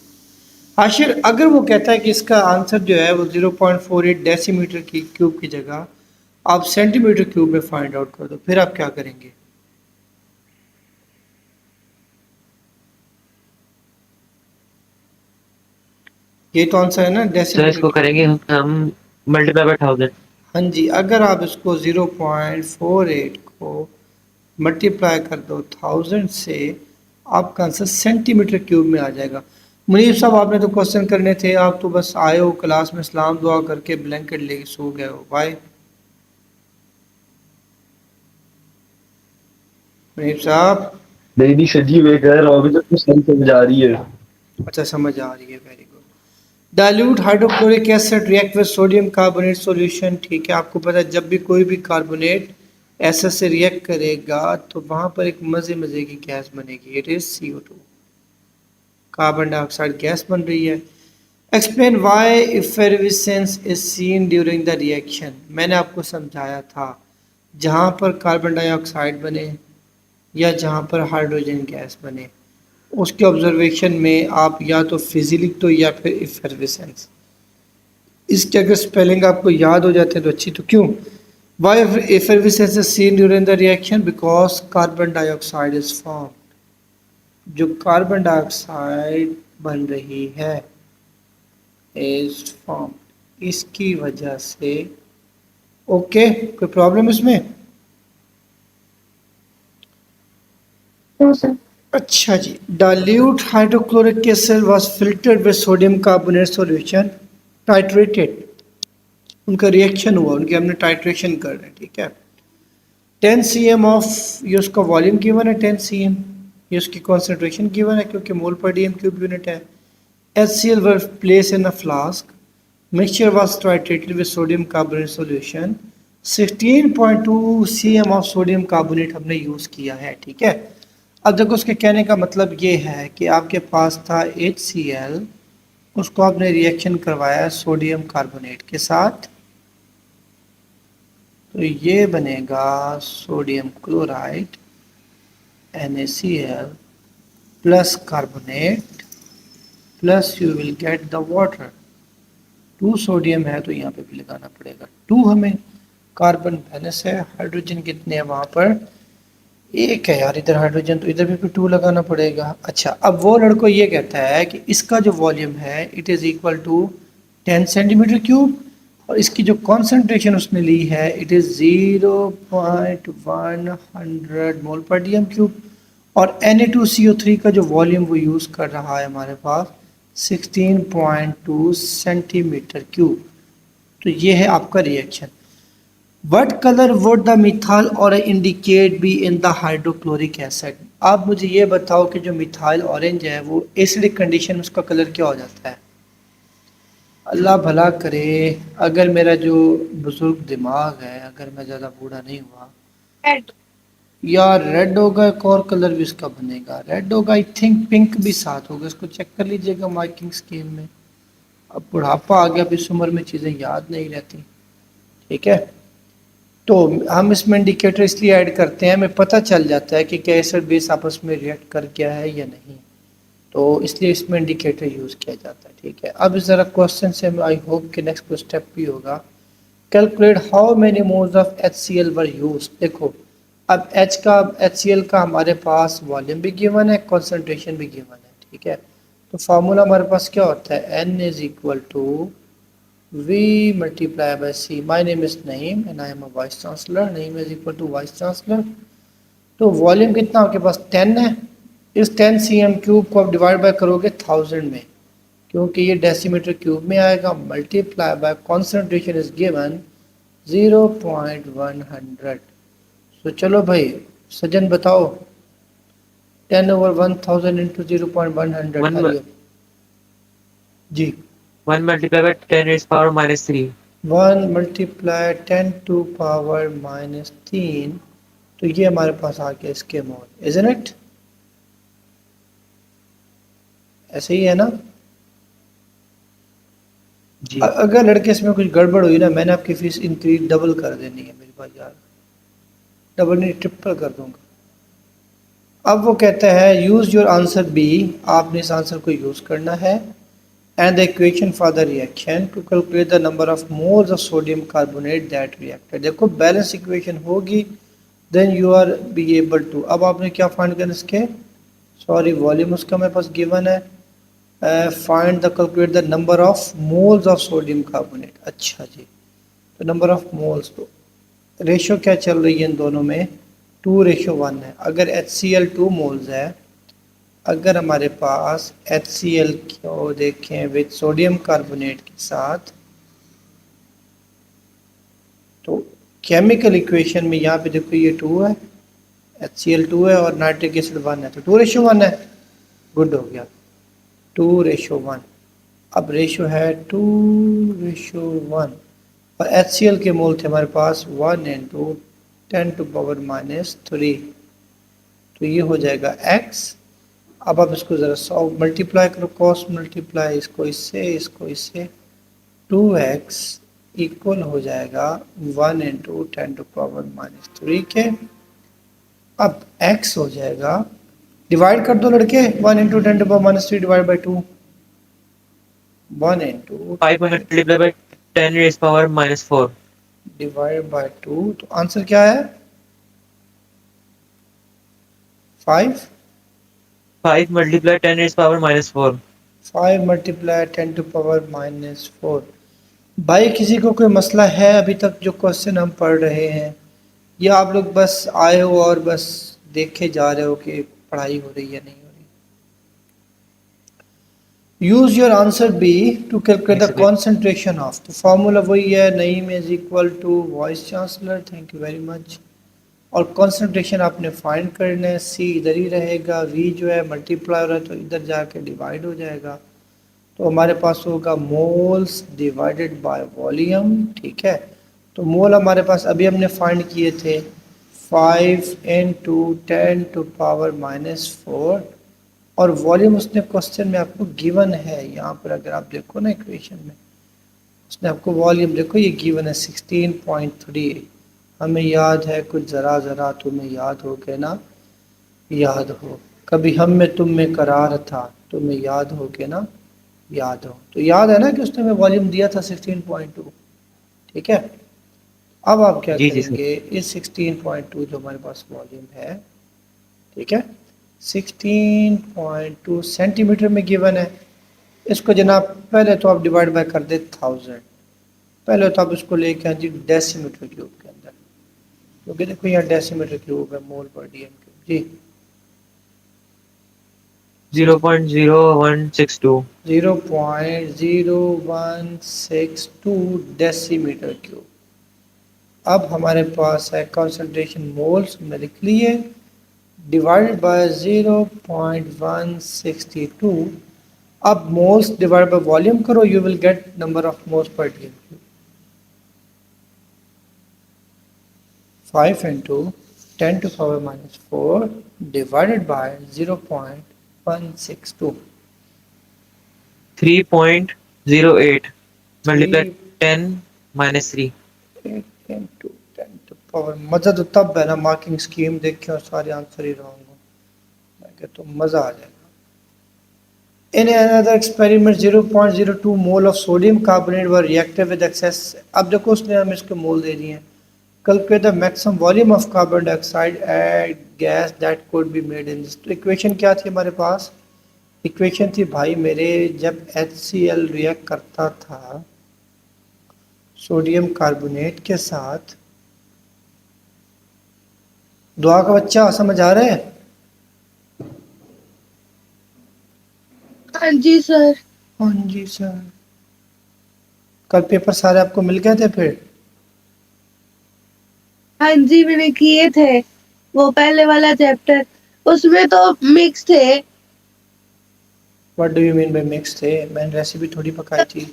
आशिर अगर वो कहता है कि इसका आंसर जो है वो 0.48 डेसीमीटर की क्यूब की जगह आप सेंटीमीटर क्यूब में फाइंड आउट कर दो, फिर आप क्या करेंगे? ये तो आंसर है ना तो डेसीमीटर. इसको करेंगे हम मल्टीप्लाई बाय 1000. हाँ जी, अगर आप इसको 0.48 को मल्टीप्लाई कर दो 1000 से आपका आंसर सेंटीमीटर क्यूब में आ जाएगा. मुनीब साहब आपने तो क्वेश्चन करने थे, आप तो बस आए हो क्लास में सलाम दुआ करके ब्लैंकेट लेके सो गए हो. भाई मुनीब साहब. नहीं सजी वे कह रहा हूँ अभी तक तो सही समझ आ रही है. अच्छा समझ आ रही है, very good. Dilute hydrochloric acid react with sodium carbonate solution. ठीक है, आपको पता है जब भी कोई भी कार्बोनेट एसिड से रिएक्ट करेगा तो वहां पर एक मजे मजे की गैस बनेगी. It is CO2, carbon dioxide gas बन रही है. Explain why effervescence is seen during the reaction. मैंने आपको समझाया था जहां पर कार्बन डाइऑक्साइड बने या जहां पर हाइड्रोजन गैस बने उसके ऑब्जर्वेशन में आप या तो फिजी लिख दो या फिर इफेविसेंस. इसके अगर स्पेलिंग आपको याद हो जाते हैं तो अच्छी. तो क्यों why effervescence is seen during the reaction? Because carbon dioxide is form. जो कार्बन डाइऑक्साइड बन रही है इज फॉर्म. इसकी वजह से ओके, कोई प्रॉब्लम इसमें? No, sir. अच्छा जी, dilute hydrochloric acid was filtered with sodium carbonate solution, titrated, उनका रिएक्शन हुआ, उनकी हमने टाइट्रेशन कर रहे हैं, ठीक है। 10 cm ऑफ, ये उसका वॉल्यूम गिवन है 10 cm, ये उसकी कॉन्सेंट्रेशन गिवन है क्योंकि मोल पर डीएम क्यूब यूनिट है। HCl was placed in a flask, mixture was titrated with sodium carbonate solution, 16.2 cm of sodium carbonate हमने यूज़ किया है, ठीक है। अब देखो उसके कहने का मतलब ये है कि आपके पास था HCl, उसको आपने रिएक्शन करवाया सोडियम कार्बोनेट के साथ, तो ये बनेगा sodium chloride NaCl plus carbonate plus you will get the water. 2 sodium है तो यहाँ पे भी लगाना पड़ेगा 2, हमें कार्बन बैलेंस है, हाइड्रोजन कितने हैं वहाँ पर, एक है यार, इधर हाइड्रोजन तो इधर भी फिर 2 लगाना पड़ेगा। अच्छा, अब वो लड़को ये कहता है कि इसका जो वॉल्यूम है it is equal to 10 centimetre cube, और इसकी जो कॉन्सेंट्रेशन उसने ली है इट इज़ 0.100 मोल पर डीएम क्यूब, और Na2CO3 का जो वॉल्यूम वो यूज़ कर रहा है हमारे पास 16.2 सेंटीमीटर क्यूब। तो ये है आपका reaction. What color would the methyl orange indicate be in the hydrochloric acid? आप मुझे ये बताओ कि जो मिथाइल ऑरेंज है वो एसिडिक कंडीशन उसका कलर क्या हो जाता है? अल्लाह भला करे, अगर मेरा जो बुजुर्ग दिमाग है, अगर मैं ज़्यादा बूढ़ा नहीं हुआ, Red. यार रेड होगा, एक और कलर भी इसका बनेगा, रेड होगा, आई थिंक पिंक भी साथ होगा, इसको चेक कर लीजिएगा मार्किंग स्कीम में। अब बुढ़ापा आ गया, अब इस उम्र में चीज़ें याद नहीं रहती, ठीक है। तो हम इसमें इंडिकेटर इसलिए ऐड करते हैं, हमें पता चल जाता है कि क्या एसिड बेस आपस में रिएक्ट कर गया है या नहीं, तो इसलिए इसमें इंडिकेटर यूज़ किया जाता है, ठीक है। अब ज़रा क्वेश्चन से आई होप कि नेक्स्ट कोई स्टेप भी होगा। Calculate how many moles of HCl were use. देखो अब HCl का हमारे पास वॉल्यूम भी गिवन है, कॉन्सेंट्रेशन भी गिवन है, ठीक है। तो फार्मूला हमारे पास क्या होता है, N is equal to V multiplied by C. My name is Naeem and I am a vice chancellor. Naeem is equal to vice chancellor. तो वॉल्यूम कितना आपके पास 10 है, इस 10 cm क्यूब को आप डिवाइड बाय करोगे 1000 में, क्योंकि ये डेसीमीटर क्यूब में आएगा, multiply by concentration is given 0.100। तो चलो भाई सजन बताओ 10/1000 into 0.100 One Hariom ji. 1 multiplied by 10 raised power minus 3. 1 multiply 10 to power minus 3, तो ये हमारे पास आ गया इसके मोल, इजंट इट? ऐसे ही है ना? जी अगर लड़के इसमें कुछ गड़बड़ हुई ना, मैंने आपकी फीस इंक्रीज डबल कर देनी है मेरे भाई यार, डबल नहीं ट्रिपल कर दूंगा। अब वो कहता है यूज योर आंसर बी, आपने इस आंसर को यूज करना है, and the equation for the reaction to calculate the number of moles of sodium carbonate that reacted. देखो बैलेंस इक्वेशन होगी then you are be able to. अब आपने क्या फाइंड करना इसके, सॉरी वॉल्यूम उसका मेरे पास गिवन है, find the calculate the number of moles of sodium carbonate. अच्छा जी, तो नंबर ऑफ मोल्स, तो रेशो क्या चल रही है इन दोनों में, 2:1 है। अगर HCl 2 मोल्स है, अगर हमारे पास HCl को देखें विद सोडियम कार्बोनेट के साथ, तो केमिकल इक्वेशन में यहाँ पे देखो ये 2 है, HCl 2 है और नाइट्रिक एसिड 1 है, तो 2:1 है, गुड हो गया 2:1। अब रेशो है 2:1, और HCl के मोल थे हमारे पास 1 इंटू 10⁻³ तो ये हो जाएगा x। अब आप इसको ज़रा 100 मल्टीप्लाई करो, कॉस मल्टीप्लाई इसको इससे 2x इक्वल हो जाएगा 1 इंटू 10⁻³ के। अब x हो जाएगा, डिवाइड कर दो लड़के, 1 into 10⁻³ divide by 2, 1 into 5 multiplied by 10 raised power minus 4. Divide by 2, तो आंसर क्या है 5। 5 multiplied 10 raised power minus 4. 5 multiply 10⁻⁴, भाई किसी को कोई मसला है अभी तक जो क्वेश्चन हम पढ़ रहे हैं, या आप लोग बस आए हो और बस देखे जा रहे हो कि पढ़ाई हो रही है नहीं हो रही? Use your answer b to calculate the concentration of, तो फॉर्मूला वही है, Naeem is equal to vice chancellor, thank you very much. और कॉन्सेंट्रेशन आपने फाइंड करना है, सी इधर ही रहेगा, वी जो है मल्टीप्लाई हो रहा है तो इधर जाके डिवाइड हो जाएगा, तो हमारे पास होगा मोल्स डिवाइडेड बाय वॉल्यूम। ठीक है, तो मोल हमारे पास अभी हमने फाइंड किए थे 5 इंटू 10⁻⁻⁴, और वॉल्यूम उसने क्वेश्चन में आपको गिवन है, यहाँ पर अगर आप देखो ना इक्वेशन में उसने आपको वॉल्यूम देखो ये गिवन है 16.3। हमें याद है कुछ ज़रा ज़रा, तुम्हें याद हो के ना, याद हो कभी हम में तुम में करार था, तुम्हें याद हो के ना, याद हो, तो याद है ना कि उसने हमें वॉल्यूम दिया था 16.2। ठीक है, अब आप क्या जी सर। करेंगे, इस 16.2 जो हमारे पास वॉल्यूम है, ठीक है, 16.2 सेंटीमीटर में गिवन है, इसको जनाब पहले तो आप डिवाइड बाय कर दे 1000, पहले तो आप इसको लेके आए जी डेसीमीटर क्यूब के अंदर, क्योंकि देखो यहाँ डेसीमीटर क्यूब है, मोल पर डीएम क्यूब जी 0.0162। 0.0162 डेसीमीटर क्यूब। अब हमारे पास है कंसंट्रेशन मोल्स में लिख लिए, डिवाइडेड बाय 0.162। अब मोल्स डिवाइड बाय वॉल्यूम करो, you will gate number of moles per DM cube. 5 into 10⁻⁻⁴ divided by 0.162। 3.08 multiply 10 - 3। 8 into 10⁻। मज़ा तो तब है ना मार्किंग स्कीम देख के और सारे आंसर ही रहा हूँ, मैं कहता तो मज़ा आ जाएगा। In another experiment 0.02 mole of sodium carbonate were reacted with excess। अब देखो उसने हमें इसके मोल दे दिए हैं, calculate the maximum volume of carbon dioxide and gas that could be made in this। तो इक्वेशन क्या थी हमारे पास, इक्वेशन थी भाई मेरे, जब HCl रिएक्ट करता था सोडियम कार्बोनेट के साथ, दुआ का बच्चा समझ आ रहा है? हाँ जी सर। हाँ जी सर। कल पेपर सारे आपको मिल गए थे फिर? हाँ जी मैंने किए थे, वो पहले वाला चैप्टर, उसमें तो मिक्स थे। What do you mean by mix थे? मैंने रेसिपी थोड़ी पकाई थी।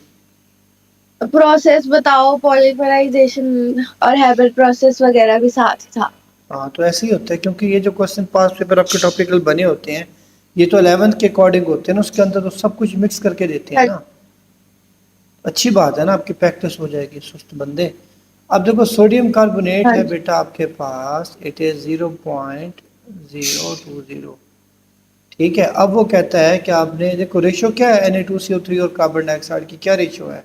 प्रोसेस बताओ, पॉलीमराइजेशन और हैबल प्रोसेस वगैरह भी साथ था। हाँ तो ऐसे ही होता है, क्योंकि ये जो क्वेश्चन पास पेपर आपके टॉपिकल बने होते हैं ये तो 11th के अकॉर्डिंग होते हैं ना, उसके अंदर तो सब कुछ मिक्स करके देते हैं ना। अच्छी बात है ना, आपकी प्रैक्टिस हो जाएगी सुस्त बंदे। अब देखो सोडियम कार्बोनेट है बेटा आपके पास, इट इज 0.020। ठीक है, अब वो कहता है कि आपने देखो रेशो क्या है Na2CO3 और कार्बन डाइऑक्साइड की, क्या रेशो है?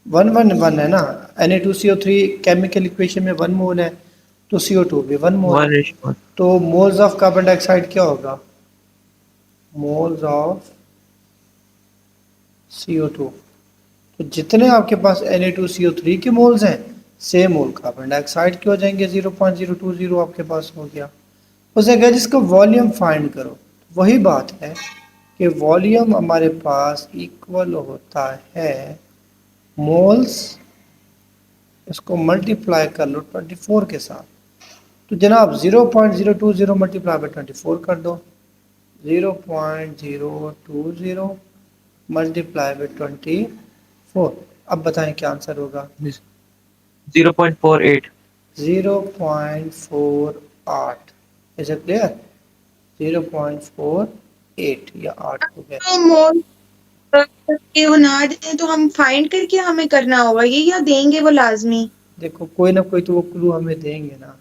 1:1 है ना। Na2CO3 केमिकल इक्वेशन में 1 मोल है, तो CO2 भी 1 मोल है, 1:1। तो मोल्स ऑफ कार्बन डाइऑक्साइड क्या होगा? मोल्स ऑफ CO2, तो जितने आपके पास Na2CO3 के मोल्स हैं सेम मोल कार्बन डाइऑक्साइड के हो जाएंगे, 0.020 आपके पास हो गया। उसे कहा जिसका वॉल्यूम फाइंड करो, वही बात है कि वॉल्यूम हमारे पास इक्वल होता है मोल्स, इसको मल्टीप्लाई कर लो 24 के साथ, तो जनाब 0.020 मल्टीप्लाई बाय 24 कर दो, 0.020 मल्टीप्लाई बाय 24। अब बताएं क्या आंसर होगा? 0.48। 0.48। Is it clear? 0.48 या 8 हो गया। तो मोल के वो ना दें तो हम फाइंड करके हमें करना होगा ये, या देंगे वो लाजमी? देखो कोई ना कोई तो वो क्लू हमें देंगे ना,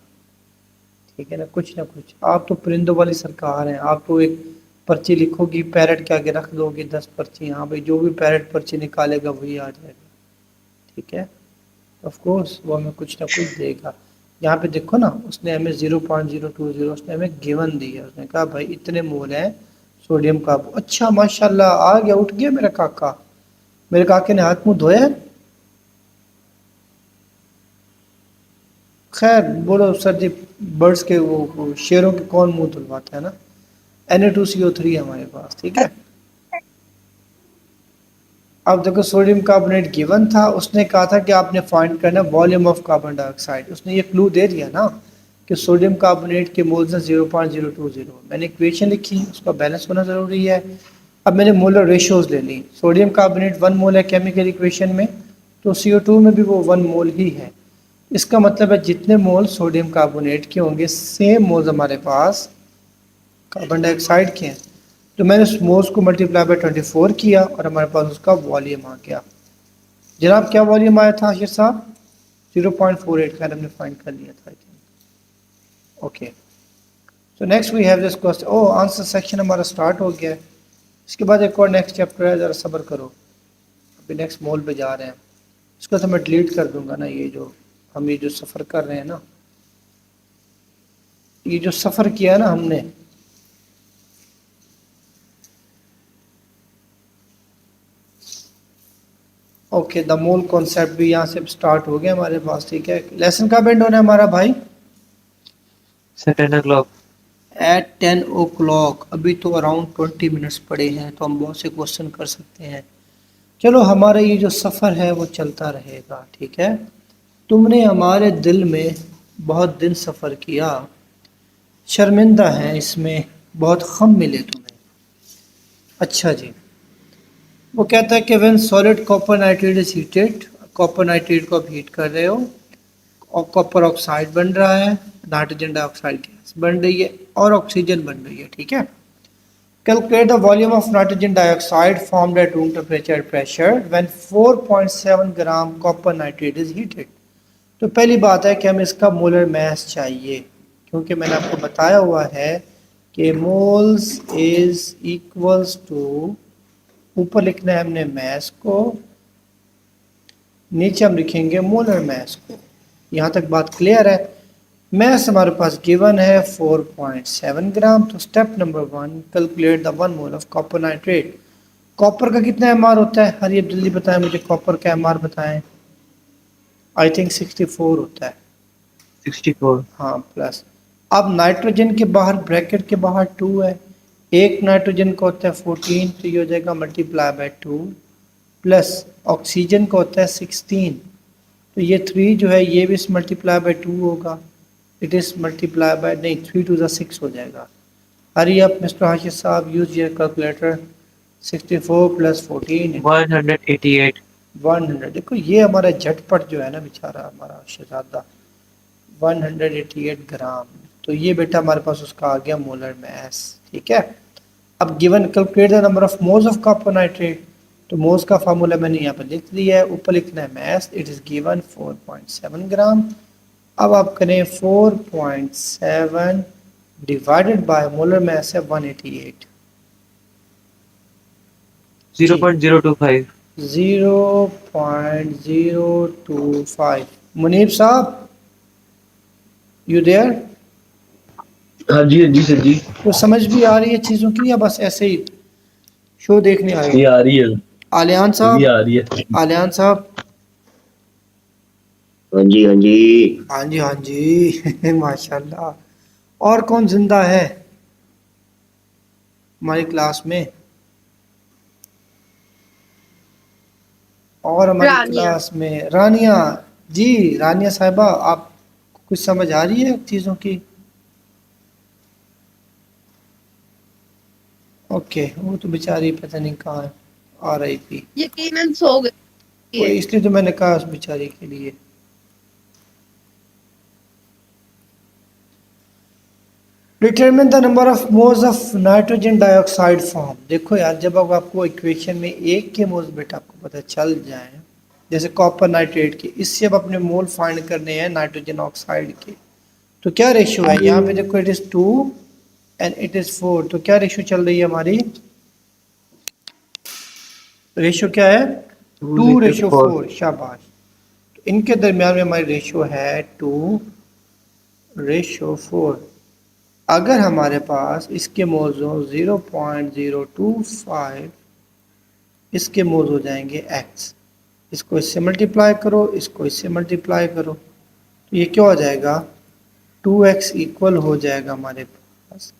ठीक है ना, कुछ ना कुछ। आप तो परिंदों वाली सरकार हैं, आप तो एक पर्ची लिखोगी पैरेट के आगे रख दोगी 10 पर्ची, हाँ भाई जो भी पैरेट पर्ची निकालेगा वही आ जाएगा, ठीक है। ऑफ कोर्स वो हमें कुछ ना कुछ देगा। यहाँ पे देखो ना, उसने हमें 0.020 उसने हमें गिवन दी है, उसने कहा भाई इतने मोल हैं सोडियम का, अच्छा माशाल्लाह आ गया, उठ गया मेरा काका। मेरे काके ने हाथ मुंह धोया? खैर बोलो सर जी, बर्ड्स के वो शेरों के कौन मुंह धुलवाता है ना। Na2CO3 है हमारे पास, ठीक है। अब देखो सोडियम कार्बोनेट गिवन था, उसने कहा था कि आपने फाइंड करना वॉल्यूम ऑफ कार्बन डाइऑक्साइड। उसने ये क्लू दे दिया ना कि सोडियम कार्बोनेट के मोल्स 0.020। मैंने इक्वेशन लिखी, उसका बैलेंस होना ज़रूरी है। अब मैंने मोलर रेशियोज ले ली। सोडियम कार्बोनेट 1 मोल है केमिकल इक्वेशन में, तो CO2 में भी वो 1 मोल ही है। इसका मतलब है जितने मोल सोडियम कार्बोनेट के होंगे, सेम मोल्स हमारे पास कार्बन डाइऑक्साइड के हैं। तो मैंने उस मोल्स को मल्टीप्लाई बाय 24 किया और हमारे पास उसका वॉल्यूम आ गया। जनाब क्या वॉल्यूम आया था आशिर साहब? 0.48। खैर हमने फाइंड कर लिया था, I think. Okay, so next we have this question. Oh, answer section हमारा स्टार्ट हो गया है। इसके बाद एक और नेक्स्ट चैप्टर है, ज़रा सब्र करो, अभी नेक्स्ट मोल पे जा रहे हैं। इसको तो मैं डिलीट कर दूंगा ना, ये जो सफ़र कर रहे हैं ना, ये जो सफ़र किया ना हमने, ओके, द मोल कॉन्सेप्ट भी यहाँ से स्टार्ट हो गया हमारे पास, ठीक है। लेसन कब एंड होना है हमारा भाई? Sir 10 o'clock। एट 10 ओ क्लॉक। अभी तो अराउंड 20 मिनट्स पड़े हैं, तो हम बहुत से क्वेश्चन कर सकते हैं। चलो, हमारा ये जो सफ़र है वो चलता रहेगा, ठीक है। तुमने हमारे दिल में बहुत दिन सफ़र किया, शर्मिंदा है इसमें बहुत गम मिले तुम्हें। अच्छा जी, वो कहता है कि when solid copper nitrate is heated, copper nitrate को आप हीट कर रहे हो और कॉपर ऑक्साइड बन रहा है, नाइट्रोजन डाइऑक्साइड गैस बन रही है और ऑक्सीजन बन रही है, ठीक है। Calculate the volume of nitrogen dioxide formed at room temperature pressure when 4.7 gram copper nitrate is heated. तो पहली बात है कि हमें इसका मोलर मास चाहिए, क्योंकि मैंने आपको बताया हुआ है कि मोल्स इज इक्वल्स टू, ऊपर लिखना है हमने मास को, नीचे हम लिखेंगे मोलर मास को। यहाँ तक बात क्लियर है। मास हमारे पास गिवन है 4.7 ग्राम। तो step number 1, calculate the 1 mole of copper nitrate. Copper का कितना एमआर होता है? हर ये जल्दी बताएं मुझे, कॉपर का एमआर बताएं। आई थिंक 64 होता है। 64। हाँ, प्लस। अब नाइट्रोजन के बाहर, ब्रैकेट के बाहर 2 है, एक नाइट्रोजन का होता है 14, तो ये हो जाएगा मल्टीप्लाई बाय 2, प्लस ऑक्सीजन का होता है 16, तो ये 3 जो है ये भी मल्टीप्लाई बाय 2 होगा। इट इज़ मल्टीप्लाई बाय, नहीं, 3 to the 6 हो जाएगा। हरी अप मिस्टर हाशिर साहब, यूज योर कैलकुलेटर। 64 प्लस 14 188। 100। देखो ये हमारा झटपट जो है ना बेचारा हमारा शहजादा, 188 ग्राम। तो ये बेटा हमारे पास उसका आ गया मोलर मास, ठीक है। अब given calculate the number of moles of copper nitrate. तो मोल्स का फार्मूला मैंने यहाँ पर लिख दिया है, ऊपर लिखना है मास, इट इज़ गिवन 4.7 ग्राम। अब आप करें 4.7 डिवाइडेड बाय मोलर मास है 188, 0.025। 0.025। मुनीब साहब, यू देयर? हाँ जी सर जी, तो समझ भी आ रही है चीज़ों की, या बस ऐसे ही शो देखने आए? ये आ रही है, आलियान ये साहब, आ रही है। आलियान साहब। हाँ जी हाँ जी, हाँ जी। माशाल्लाह। और कौन जिंदा है हमारी क्लास में? और हमारी रानिया। क्लास में रानिया जी, रानिया साहिबा, आप कुछ समझ आ रही है चीज़ों की? ओके, वो तो बेचारी पता नहीं कहाँ है, RIP। यकीनन सो गई वो है। इसलिए तो मैंने कहा उस बेचारी के लिए। Determine the number of moles of nitrogen dioxide form. देखो यार, जब अब आपको इक्वेशन में एक के मोल्स बेटा आपको पता चल जाए, जैसे कॉपर नाइट्रेट के, इससे अब अपने मोल फाइंड करने हैं नाइट्रोजन ऑक्साइड के, तो क्या रेशियो है यहाँ पे? देखो, it is 2 and it is 4, तो क्या रेशियो चल रही है हमारी? रेशियो क्या है? 2:4। शाबाश। तो इनके दरमियान में हमारी रेशियो है 2:4। अगर हमारे पास इसके मोल्स हो 0.025, इसके मोल्स हो जाएंगे x, इसको इससे मल्टीप्लाई करो, इसको इससे मल्टीप्लाई करो, तो ये क्या हो जाएगा 2x इक्वल हो जाएगा हमारे पास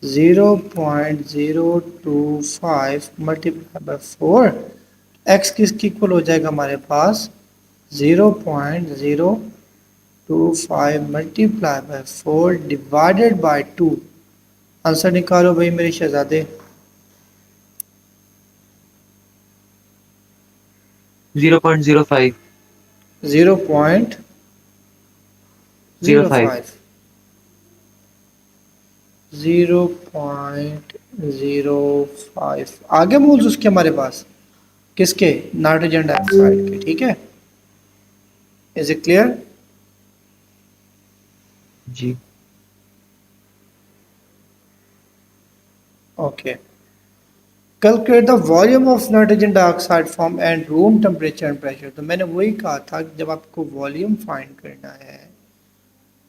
0.025 मल्टीप्लाई बाय 4, x किसकी इक्वल हो जाएगा हमारे पास 0.025 multiply by 4 divided by 2। Answer निकालो भाई मेरे शहजादे। 0.05. 0.05 0.05 आगे मोल्स उसके हमारे पास किसके, नाइट्रोजन डाइऑक्साइड के। ठीक है, इज इट क्लियर? जी। Okay, calculate the volume of nitrogen dioxide from and room temperature and pressure. तो मैंने वही कहा था कि जब आपको वॉल्यूम फाइंड करना है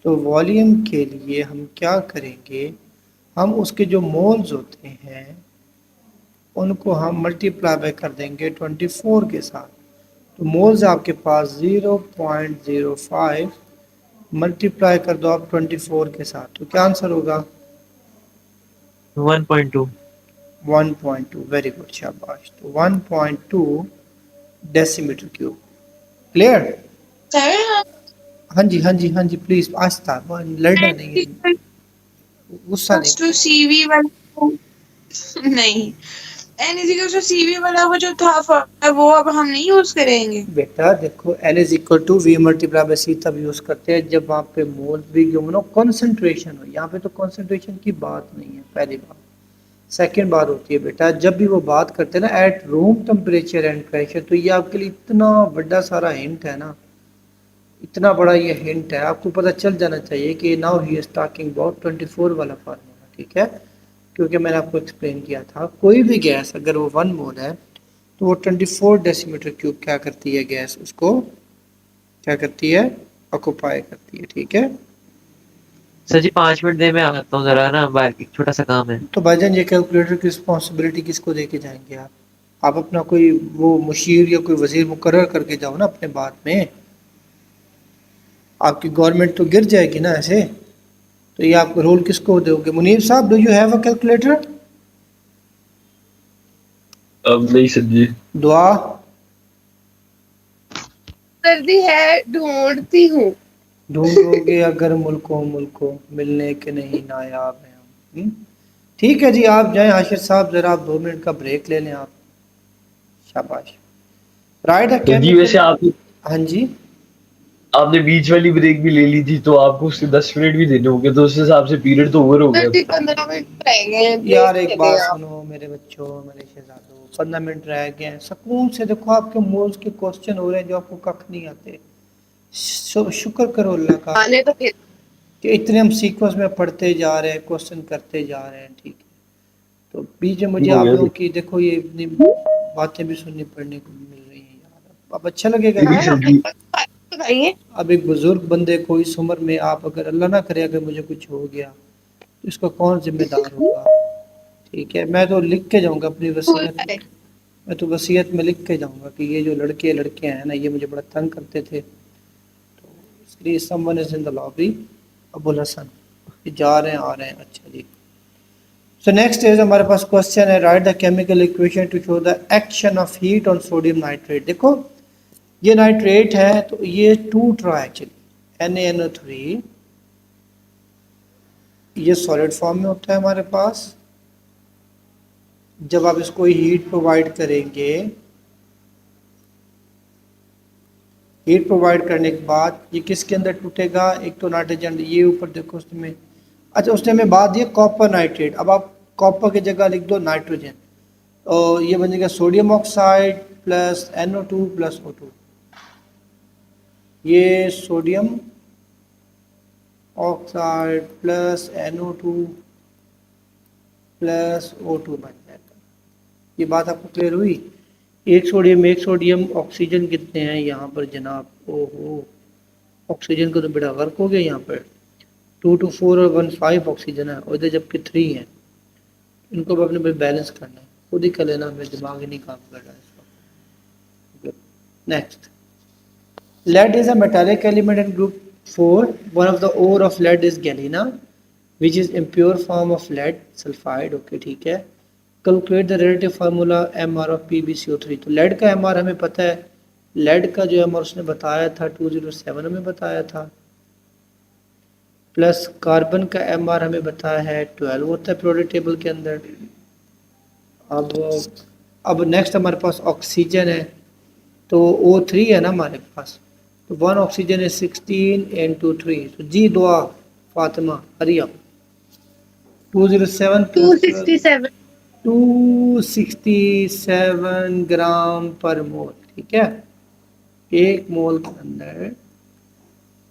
तो वॉल्यूम के लिए हम क्या करेंगे, हम उसके जो मोल्स होते हैं उनको हम मल्टीप्लाई बाय कर देंगे 24 के साथ। तो मोल्स आपके पास 0.05 मल्टीप्लाई कर दो आप 24 के साथ, तो क्या आंसर होगा 1.2. 1.2। वेरी गुड, शाबाश। तो 1.2 डेसीमीटर क्यूब। क्लियर? सर हाँ जी हाँ जी हाँ जी, प्लीज आस्था, लड़ना नहीं है, गुस्सा नहीं। टू सीवी वाला नहीं, N = CV वाला वो जो था वो अब हम नहीं यूज करेंगे। बेटा देखो N = V multiply by C तब यूज करते हैं जब वहाँ पे मोल भी नो कॉन्सेंट्रेशन हो। यहाँ पे तो कॉन्सेंट्रेशन की बात नहीं है, पहली बात। सेकंड बात होती है बेटा, जब भी वो बात करते हैं ना at room temperature and pressure, तो ये आपके लिए इतना बड़ा सारा हिंट है ना, इतना बड़ा ये हिंट है, आपको पता चल जाना चाहिए कि now he is talking about 24 वाला फार्मूला। ठीक है, क्योंकि मैंने आपको एक्सप्लेन किया था कोई भी गैस अगर वो 1 मोल है तो वो 24 डेसीमीटर क्यूब क्या करती है, गैस उसको क्या करती है, ऑक्यूपाई करती है। ठीक है, सर जी 5 मिनट दे, मैं आता हूँ जरा ना, बाहर एक छोटा सा काम है। तो भाईजान ये कैलकुलेटर की रिस्पॉन्सिबिलिटी किसको दे के जाएंगे आप अपना कोई वो मुशीर या कोई वजीर मुकर्रर करके जाओ ना अपने बाद में, आपकी गवर्नमेंट तो गिर जाएगी ना ऐसे। तो ये आप रोल किसको दोगे? मुनीर साहब, do you have a calculator? अब नहीं सर जी। दुआ सर्दी है, ढूंढती हूँ। ढूंढोगे अगर मुल्को मिलने के नहीं नायाब हैं हम। ठीक है जी, आप जाएं आशिर साहब, जरा आप 2 मिनट का ब्रेक ले लें आप। शाबाश। राइट है सर जी वैसे आपने हाँ जी, आपने बीच वाली ब्रेक भी ले ली थी तो आपको उसके 10 मिनट भी देने होंगे, तो उस हिसाब से पीरियड तो ओवर हो गया। 15 मिनट रह गए हैं, यार break एक ले बात लें आप। सुनो मेरे बच्चों, मेरे शहजादों, 15 मिनट रह गए हैं, सुकून से देखो आपके मोल्स के क्वेश्चन हो रहे हैं जो आपको कख नहीं आते। शुक्र करो अल्लाह का आने तो फिर कि इतने हम सीक्वेंस में पढ़ते जा रहे हैं, क्वेश्चन करते जा रहे हैं। ठीक है, तो बीच में मुझे हो आप गया लोगों सर। की देखो ये इतनी बातें भी सुननी पड़ने को मिल रही हैं यार, अब अच्छा लगेगा नहीं ना। सर जी, बताइए। अब एक बुजुर्ग बंदे को इस उम्र में आप अगर अल्लाह ना करे अगर मुझे कुछ हो गया तो इसका कौन जिम्मेदार होगा? ठीक है, मैं तो लिख के जाऊंगा अपनी वसीयत, मैं तो वसीयत में लिख के जाऊंगा कि ये जो लड़के लड़कियां हैं ना ये मुझे बड़ा तंग करते थे, तो इसलिए someone is in the lobby, Abul Hasan, ये जा रहे हैं आ रहे हैं। अच्छा जी, सो नेक्स्ट इज हमारे पास क्वेश्चन है, right the chemical equation two show the action of heat on sodium nitrate. देखो ये नाइट्रेट है तो ये टूट रहा है एक्चुअली, NaNO3 ये सॉलिड फॉर्म में होता है हमारे पास। जब आप इसको हीट प्रोवाइड करेंगे, हीट प्रोवाइड करने के बाद ये किसके अंदर टूटेगा, एक तो नाइट्रोजन, ये ऊपर देखो उसमें, अच्छा उसने में बात दिया कॉपर नाइट्रेट, अब आप कॉपर की जगह लिख दो नाइट्रोजन, तो ये बनेगा sodium oxide plus NO2 plus O2, ये sodium oxide plus NO2 plus O2 बन जाएगा। ये बात आपको क्लियर हुई? एक सोडियम ऑक्सीजन कितने हैं यहाँ पर जनाब? ओहो, ऑक्सीजन का तो बेड़ा गर्क हो गया यहाँ पर। 2 to 4 और 1 5 ऑक्सीजन है, और इधर जबकि 3 है। इनको भी अपने बैलेंस करना है, खुद ही कर लेना, मेरे दिमाग ही नहीं काम कर रहा है इस वक्त। Next, lead is a metallic element in group 4. One of the ore of lead is galena, which is impure form of lead sulfide. Okay, ठीक है। Calculate the relative formula MR of PbCO3। तो lead का MR हमें पता है, lead का जो MR उसने बताया था 207 हमें बताया था, प्लस कार्बन का MR हमें बताया है 12 होता है प्रोडक्ट टेबल के अंदर। अब नेक्स्ट हमारे पास ऑक्सीजन है, तो O3 है ना हमारे पास, तो 1 ऑक्सीजन है 16 into 3, तो जी दुआ फातिमा हरिया 207 267 267 ग्राम पर मोल, ठीक है, एक मोल के अंदर,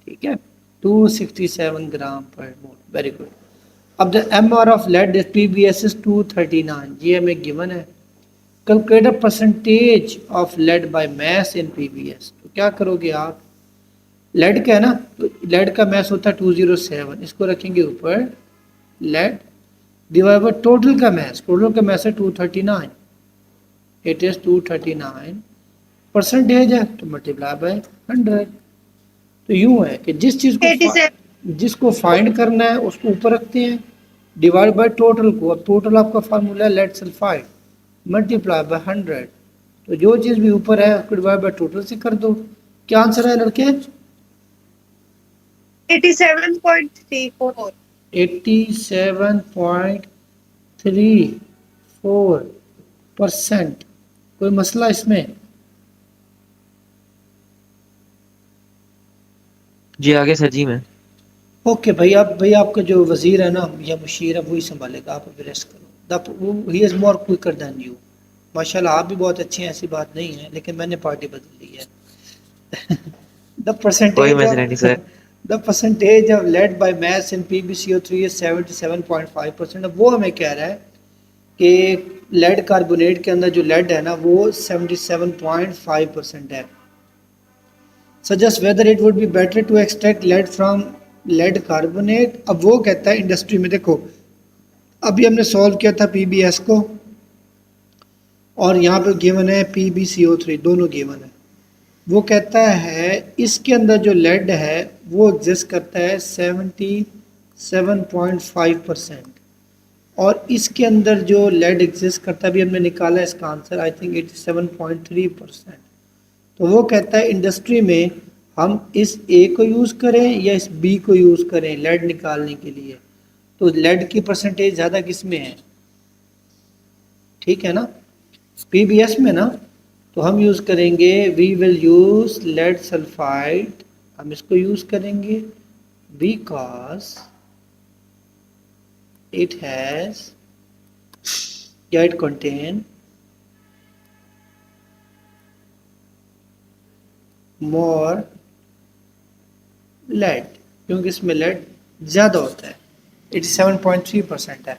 ठीक है, 267 gram per mole, very good. अब the MR of lead is PbS is 239, ये हमें गिवन है। Calculate the percentage of lead by mass in PbS, तो क्या करोगे आप, लेड का है ना, तो लेड का मास होता है 207, इसको रखेंगे ऊपर, लेड डिवाइड बाय टोटल का मास, टोटल का मास है 239, इट इज 239, परसेंटेज है तो मल्टीप्लाई बाय 100। तो यूं है कि जिस चीज को 87 जिसको फाइंड करना है उसको ऊपर रखते हैं, डिवाइड बाय टोटल को, अब टोटल आपका फार्मूला है लेड सल्फाइड मल्टीप्लाई बाय 100, तो जो चीज भी ऊपर है उसको डिवाइड बाय टोटल से कर दो। क्या आंसर है लड़के? 87.34 87.34%। कोई मसला इसमें? जी आगे सर जी मैं। ओके भाई, आप भाई आपका जो वजीर है ना या मुशीर है वही संभालेगा, आप अभी रेस्ट करो। He is more quicker than you, माशाल्लाह आप भी बहुत अच्छे हैं, ऐसी बात नहीं है, लेकिन मैंने पार्टी बदल ली है। द कोई मसला नहीं sir. The percentage of lead by mass in PbCO3 is 77.5%। अब वो हमें कह रहा है कि लेड कार्बोनेट के अंदर जो लेड है ना वो 77.5% है। Suggest whether it would be better to extract lead from lead carbonate। अब वो कहता है इंडस्ट्री में, देखो अभी हमने सॉल्व किया था PbS को, और यहाँ पे गिवन है PbCO3, दोनों गिवन है। वो कहता है इसके अंदर जो लेड है वो एग्जिस्ट करता है 77.5%, और इसके अंदर जो लेड एग्जिस्ट करता है, अभी हमने निकाला इसका आंसर, आई थिंक 87.3%। तो वो कहता है इंडस्ट्री में हम इस ए को यूज़ करें या इस बी को यूज़ करें लेड निकालने के लिए, तो लेड की परसेंटेज ज़्यादा किस में है? ठीक है ना, PbS में ना, तो हम यूज़ करेंगे, we will use lead sulphide, हम इसको यूज़ करेंगे बिकॉज इट हैज़ या इट कंटेन मोर लेड, क्योंकि इसमें लेड ज़्यादा होता है, 87.3% है।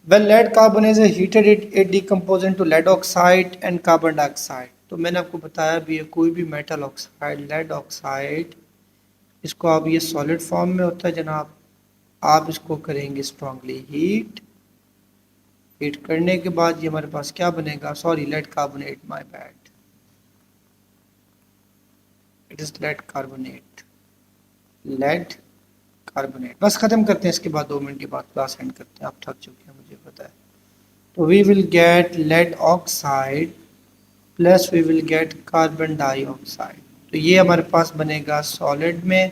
When lead carbonate is heated, it decomposes into lead oxide and carbon dioxide। तो मैंने आपको बताया भी है, कोई भी मेटल ऑक्साइड, लेड ऑक्साइड, इसको आप ये सॉलिड फॉर्म में होता है जनाब, आप इसको करेंगे स्ट्रांगली हीट करने के बाद ये हमारे पास क्या बनेगा, sorry lead carbonate, my bad, it is lead carbonate, lead carbonate. बस खत्म करते हैं, इसके बाद 2 मिनट के बाद क्लास एंड करते हैं, आप थक चुके हैं मुझे पता है। तो we will get lead oxide plus we will get carbon dioxide, तो ये हमारे पास बनेगा सॉलिड में,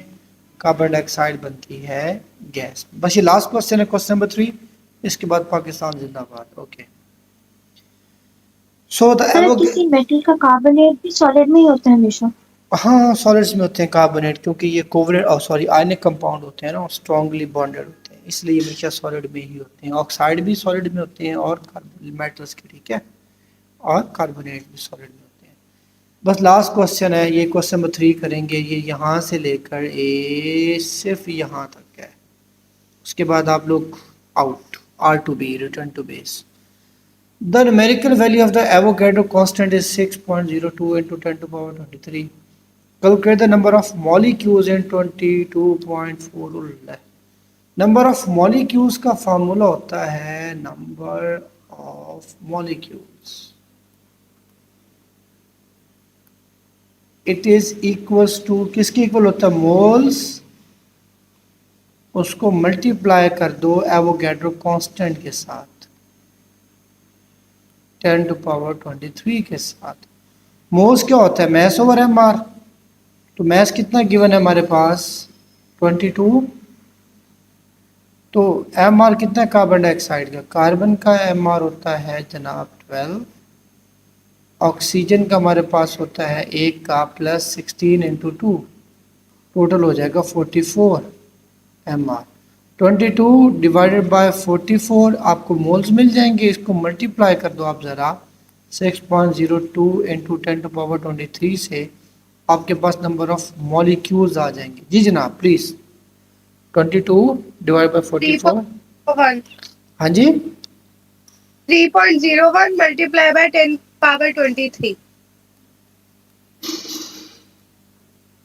कार्बन डाइऑक्साइड बनती है गैस। बस ये लास्ट क्वेश्चन है, क्वेश्चन नंबर 3, इसके बाद पाकिस्तान जिंदाबाद। ओके, सो द किसी मेटल का कार्बोनेट भी सॉलिड में ही होता है हमेशा? हाँ सॉलिड्स में होते हैं कार्बोनेट, क्योंकि ये कोवलेंट और सॉरी आयनिक कंपाउंड होते हैं ना, स्ट्रांगली बॉन्डेड होते हैं, इसलिए हमेशा सॉलिड में ही होते हैं। ऑक्साइड भी सॉलिड में होते हैं और मेटल्स के, ठीक है, और कार्बोनेट भी सॉलिड में होते हैं। बस लास्ट क्वेश्चन है, ये क्वेश्चन नंबर 3 करेंगे, ये यहाँ से लेकर ए सिर्फ यहाँ तक है, उसके बाद आप लोग out, R2B, return to base. The numerical value of the Avogadro constant is 6.02 into 10 to the power 23. Calculate the number of molecules in 22.4. Number of molecules का फार्मूला होता है number of molecules, it is equals to, किसके equal होता है, moles, उसको multiply कर दो Avogadro constant के साथ 10 टू पावर 23 के साथ। मोल्स क्या होता है, मैस ओवर एम आर। तो मैस कितना गिवन है हमारे पास, 22। तो एम आर कितना है कार्बन डाइऑक्साइड का, कार्बन का एम आर होता है जनाब 12, ऑक्सीजन का हमारे पास होता है 1 का प्लस 16 इंटू 2, टोटल हो जाएगा 44 एम आर। 22 डिवाइडेड बाय 44 आपको मोल्स मिल जाएंगे, इसको मल्टीप्लाई कर दो आप ज़रा 6.02 इंटू 10 टू पावर 23 से, आपके पास नंबर ऑफ मॉलिक्यूल्स आ जाएंगे। जी जनाब प्लीज़, 22 डिवाइड बाय 44, 3.01 हाँ जी 3.01 मल्टीप्लाई बाय 10 पावर 23।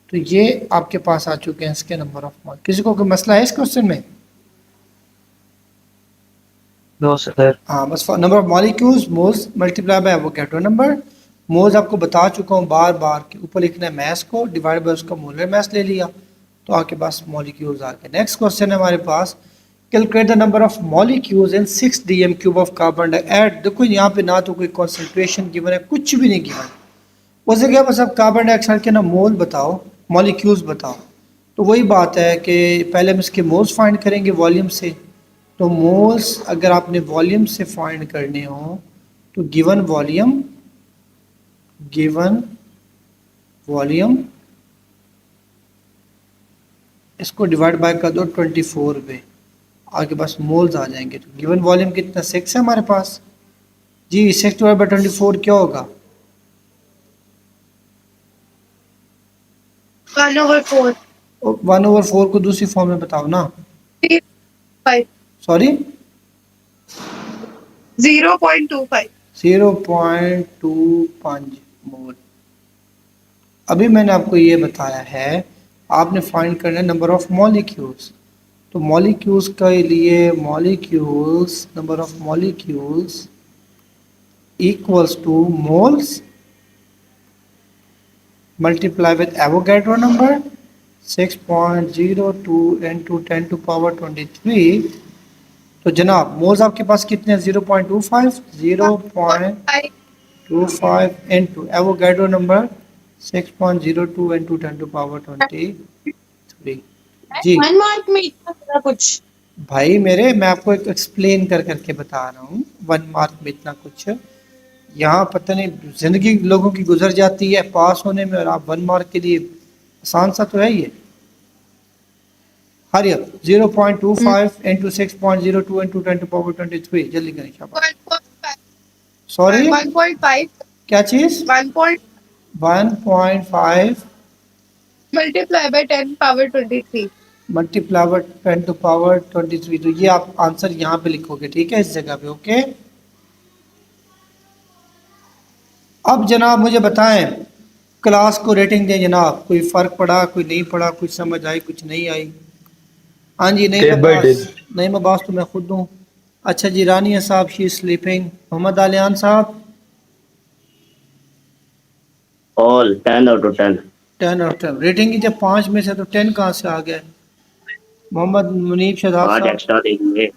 तो ये आपके पास आ चुके हैं इसके नंबर ऑफ मॉल। किसी को कोई मसला है इस क्वेश्चन में? No sir. हाँ बस number of molecules moles multiply by Avogadro number. Moles आपको बता चुका हूँ बार बार कि ऊपर लिखना है मैस को, डिवाइड बाय उसका मोलर मैस ले लिया तो आपके पास मॉलिक्यूल्स आ गए। नेक्स्ट क्वेश्चन है हमारे पास, calculate the number of molecules in 6 dm cube of carbon dioxide. देखो यहाँ पे ना तो कोई कॉन्सेंट्रेशन गिवन है, कुछ भी नहीं गिवन, उसे क्या बस आप कार्बन डाइऑक्साइड के ना मोल बताओ, मॉलिक्यूल्स बताओ। तो वही बात है कि पहले हम इसके मोल्स फाइंड करेंगे वॉल्यूम से। तो मोल्स अगर आपने वॉल्यूम से फाइंड करने हो तो गिवन वॉल्यूम इसको डिवाइड बाय कर दो 24 पे, आपके पास मोल्स आ जाएंगे। तो गिवन वॉल्यूम कितना 6 है हमारे पास जी, 6 डिवाइड बाय 24 क्या होगा, 1/4 1/4 को दूसरी फॉर्म में बताओ ना, 5 सॉरी 0.25 0.25 मोल। अभी मैंने आपको ये बताया है, आपने फाइंड करना है नंबर ऑफ मॉलिक्यूल्स। तो मॉलिक्यूल्स के लिए molecules, number of molecules equals to moles multiply with Avogadro number 6.02 into 10 to power 23। तो जनाब मोल्स आपके पास कितने हैं, 0.25 into Avogadro number 6.02 into 10 to power 23। जी 1 मार्क में इतना सारा कुछ। भाई मेरे, मैं आपको एक एक्सप्लेन कर करके बता रहा हूँ, 1 मार्क में इतना कुछ यहाँ पता नहीं जिंदगी लोगों की गुजर जाती है पास होने में, और आप 1 मार्क के लिए आसान सा तो है ये। Hurry up 0.25 into 6.02 into 10 to power 23, जल्दी करें शाबाश। 1.5 सॉरी 1.5 क्या चीज, 1.5 multiply by 10 power 23। Multiply by 10 to power 23। तो ये आप आंसर यहाँ पे लिखोगे, ठीक है, इस जगह पे, ओके। अब जनाब मुझे बताएं, क्लास को रेटिंग दें जनाब, कोई फर्क पड़ा, कोई नहीं पड़ा, कुछ समझ आई, कुछ नहीं आई। हाँ जी, नहीं Step by नहीं मबास तो मैं खुद हूँ। अच्छा जी, रानिया साहब शी स्लीपिंग। मोहम्मद आलियान साहब all 10 out of 10। 10 out of 10। Rating की जब 5 में से तो 10 कहाँ से आ गए? मोहम्मद मुनीब शहजाद 8 साहब, एक्स्ट्रा देंगे।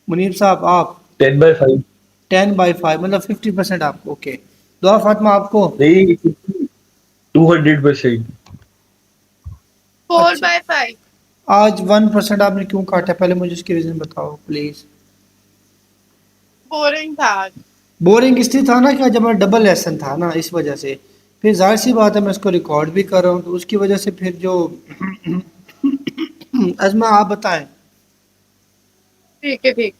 मुनीब साहब आप 10/5 10/5 मतलब 50% आपको, ओके। दुआ फातिमा आपको नहीं, 200%। 4/5 आज 1% आपने क्यों काटा, पहले मुझे इसकी रीजन बताओ प्लीज। बोरिंग था। बोरिंग इसलिए था ना कि जब मेरा डबल लेसन था ना, इस वजह से। फिर जाहिर सी बात है मैं इसको रिकॉर्ड भी कर रहा हूँ, तो उसकी वजह से फिर जो अजमा आप बताएं। ठीक है ठीक।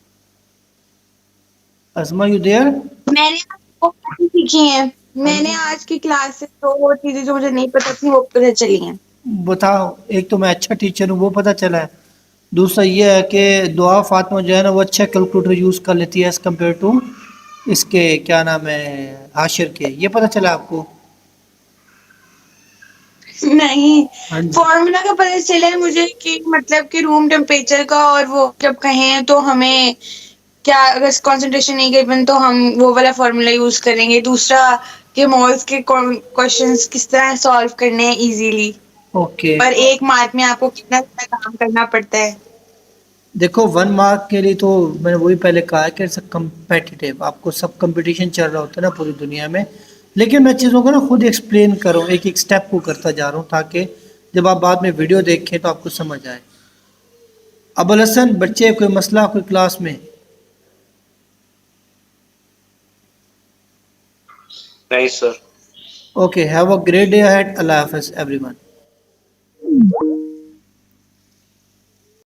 अजमा यू देयर? मैंने आज वो बातें सीखी हैं। मैंने आज की क्लास से तो वो चीजें जो मुझे नहीं पता थी वो पता चली हैं। बताओ, एक तो मैं अच्छा टीचर हूँ वो पता चला है, दूसरा ये है कि दुआ फातिमा जो है ना वो अच्छा कैलकुलेटर यूज़ कर लेती है एज़ कम्पेयर टू इसके क्या नाम है हाशिर के, ये पता चला आपको? नहीं, हाँ जी फॉर्मूला का पता चला है मुझे कि मतलब कि रूम टेम्परेचर का, और वो जब कहें तो हमें क्या, अगर कंसंट्रेशन नहीं गिवन तो हम वो वाला फॉर्मूला यूज करेंगे। दूसरा कि मोल्स के क्वेश्चंस किस तरह सॉल्व करने हैं इजीली, ओके। पर 1 मार्क में आपको कितना सारा काम करना पड़ता है। देखो 1 मार्क के लिए तो मैंने वही पहले कहा है कि इट्स कम्पेटिटिव, आपको सब कंपटीशन चल रहा होता है ना पूरी दुनिया में। लेकिन मैं चीज़ों को ना खुद एक्सप्लेन करूँ, एक एक स्टेप को करता जा रहा हूँ, ताकि जब आप बाद में वीडियो देखें तो आपको समझ आए। अबुल हसन, बच्चे कोई मसला कोई क्लास में? नहीं sir. Okay, have a great day ahead. अल्लाह हाफिज़ एवरीवन।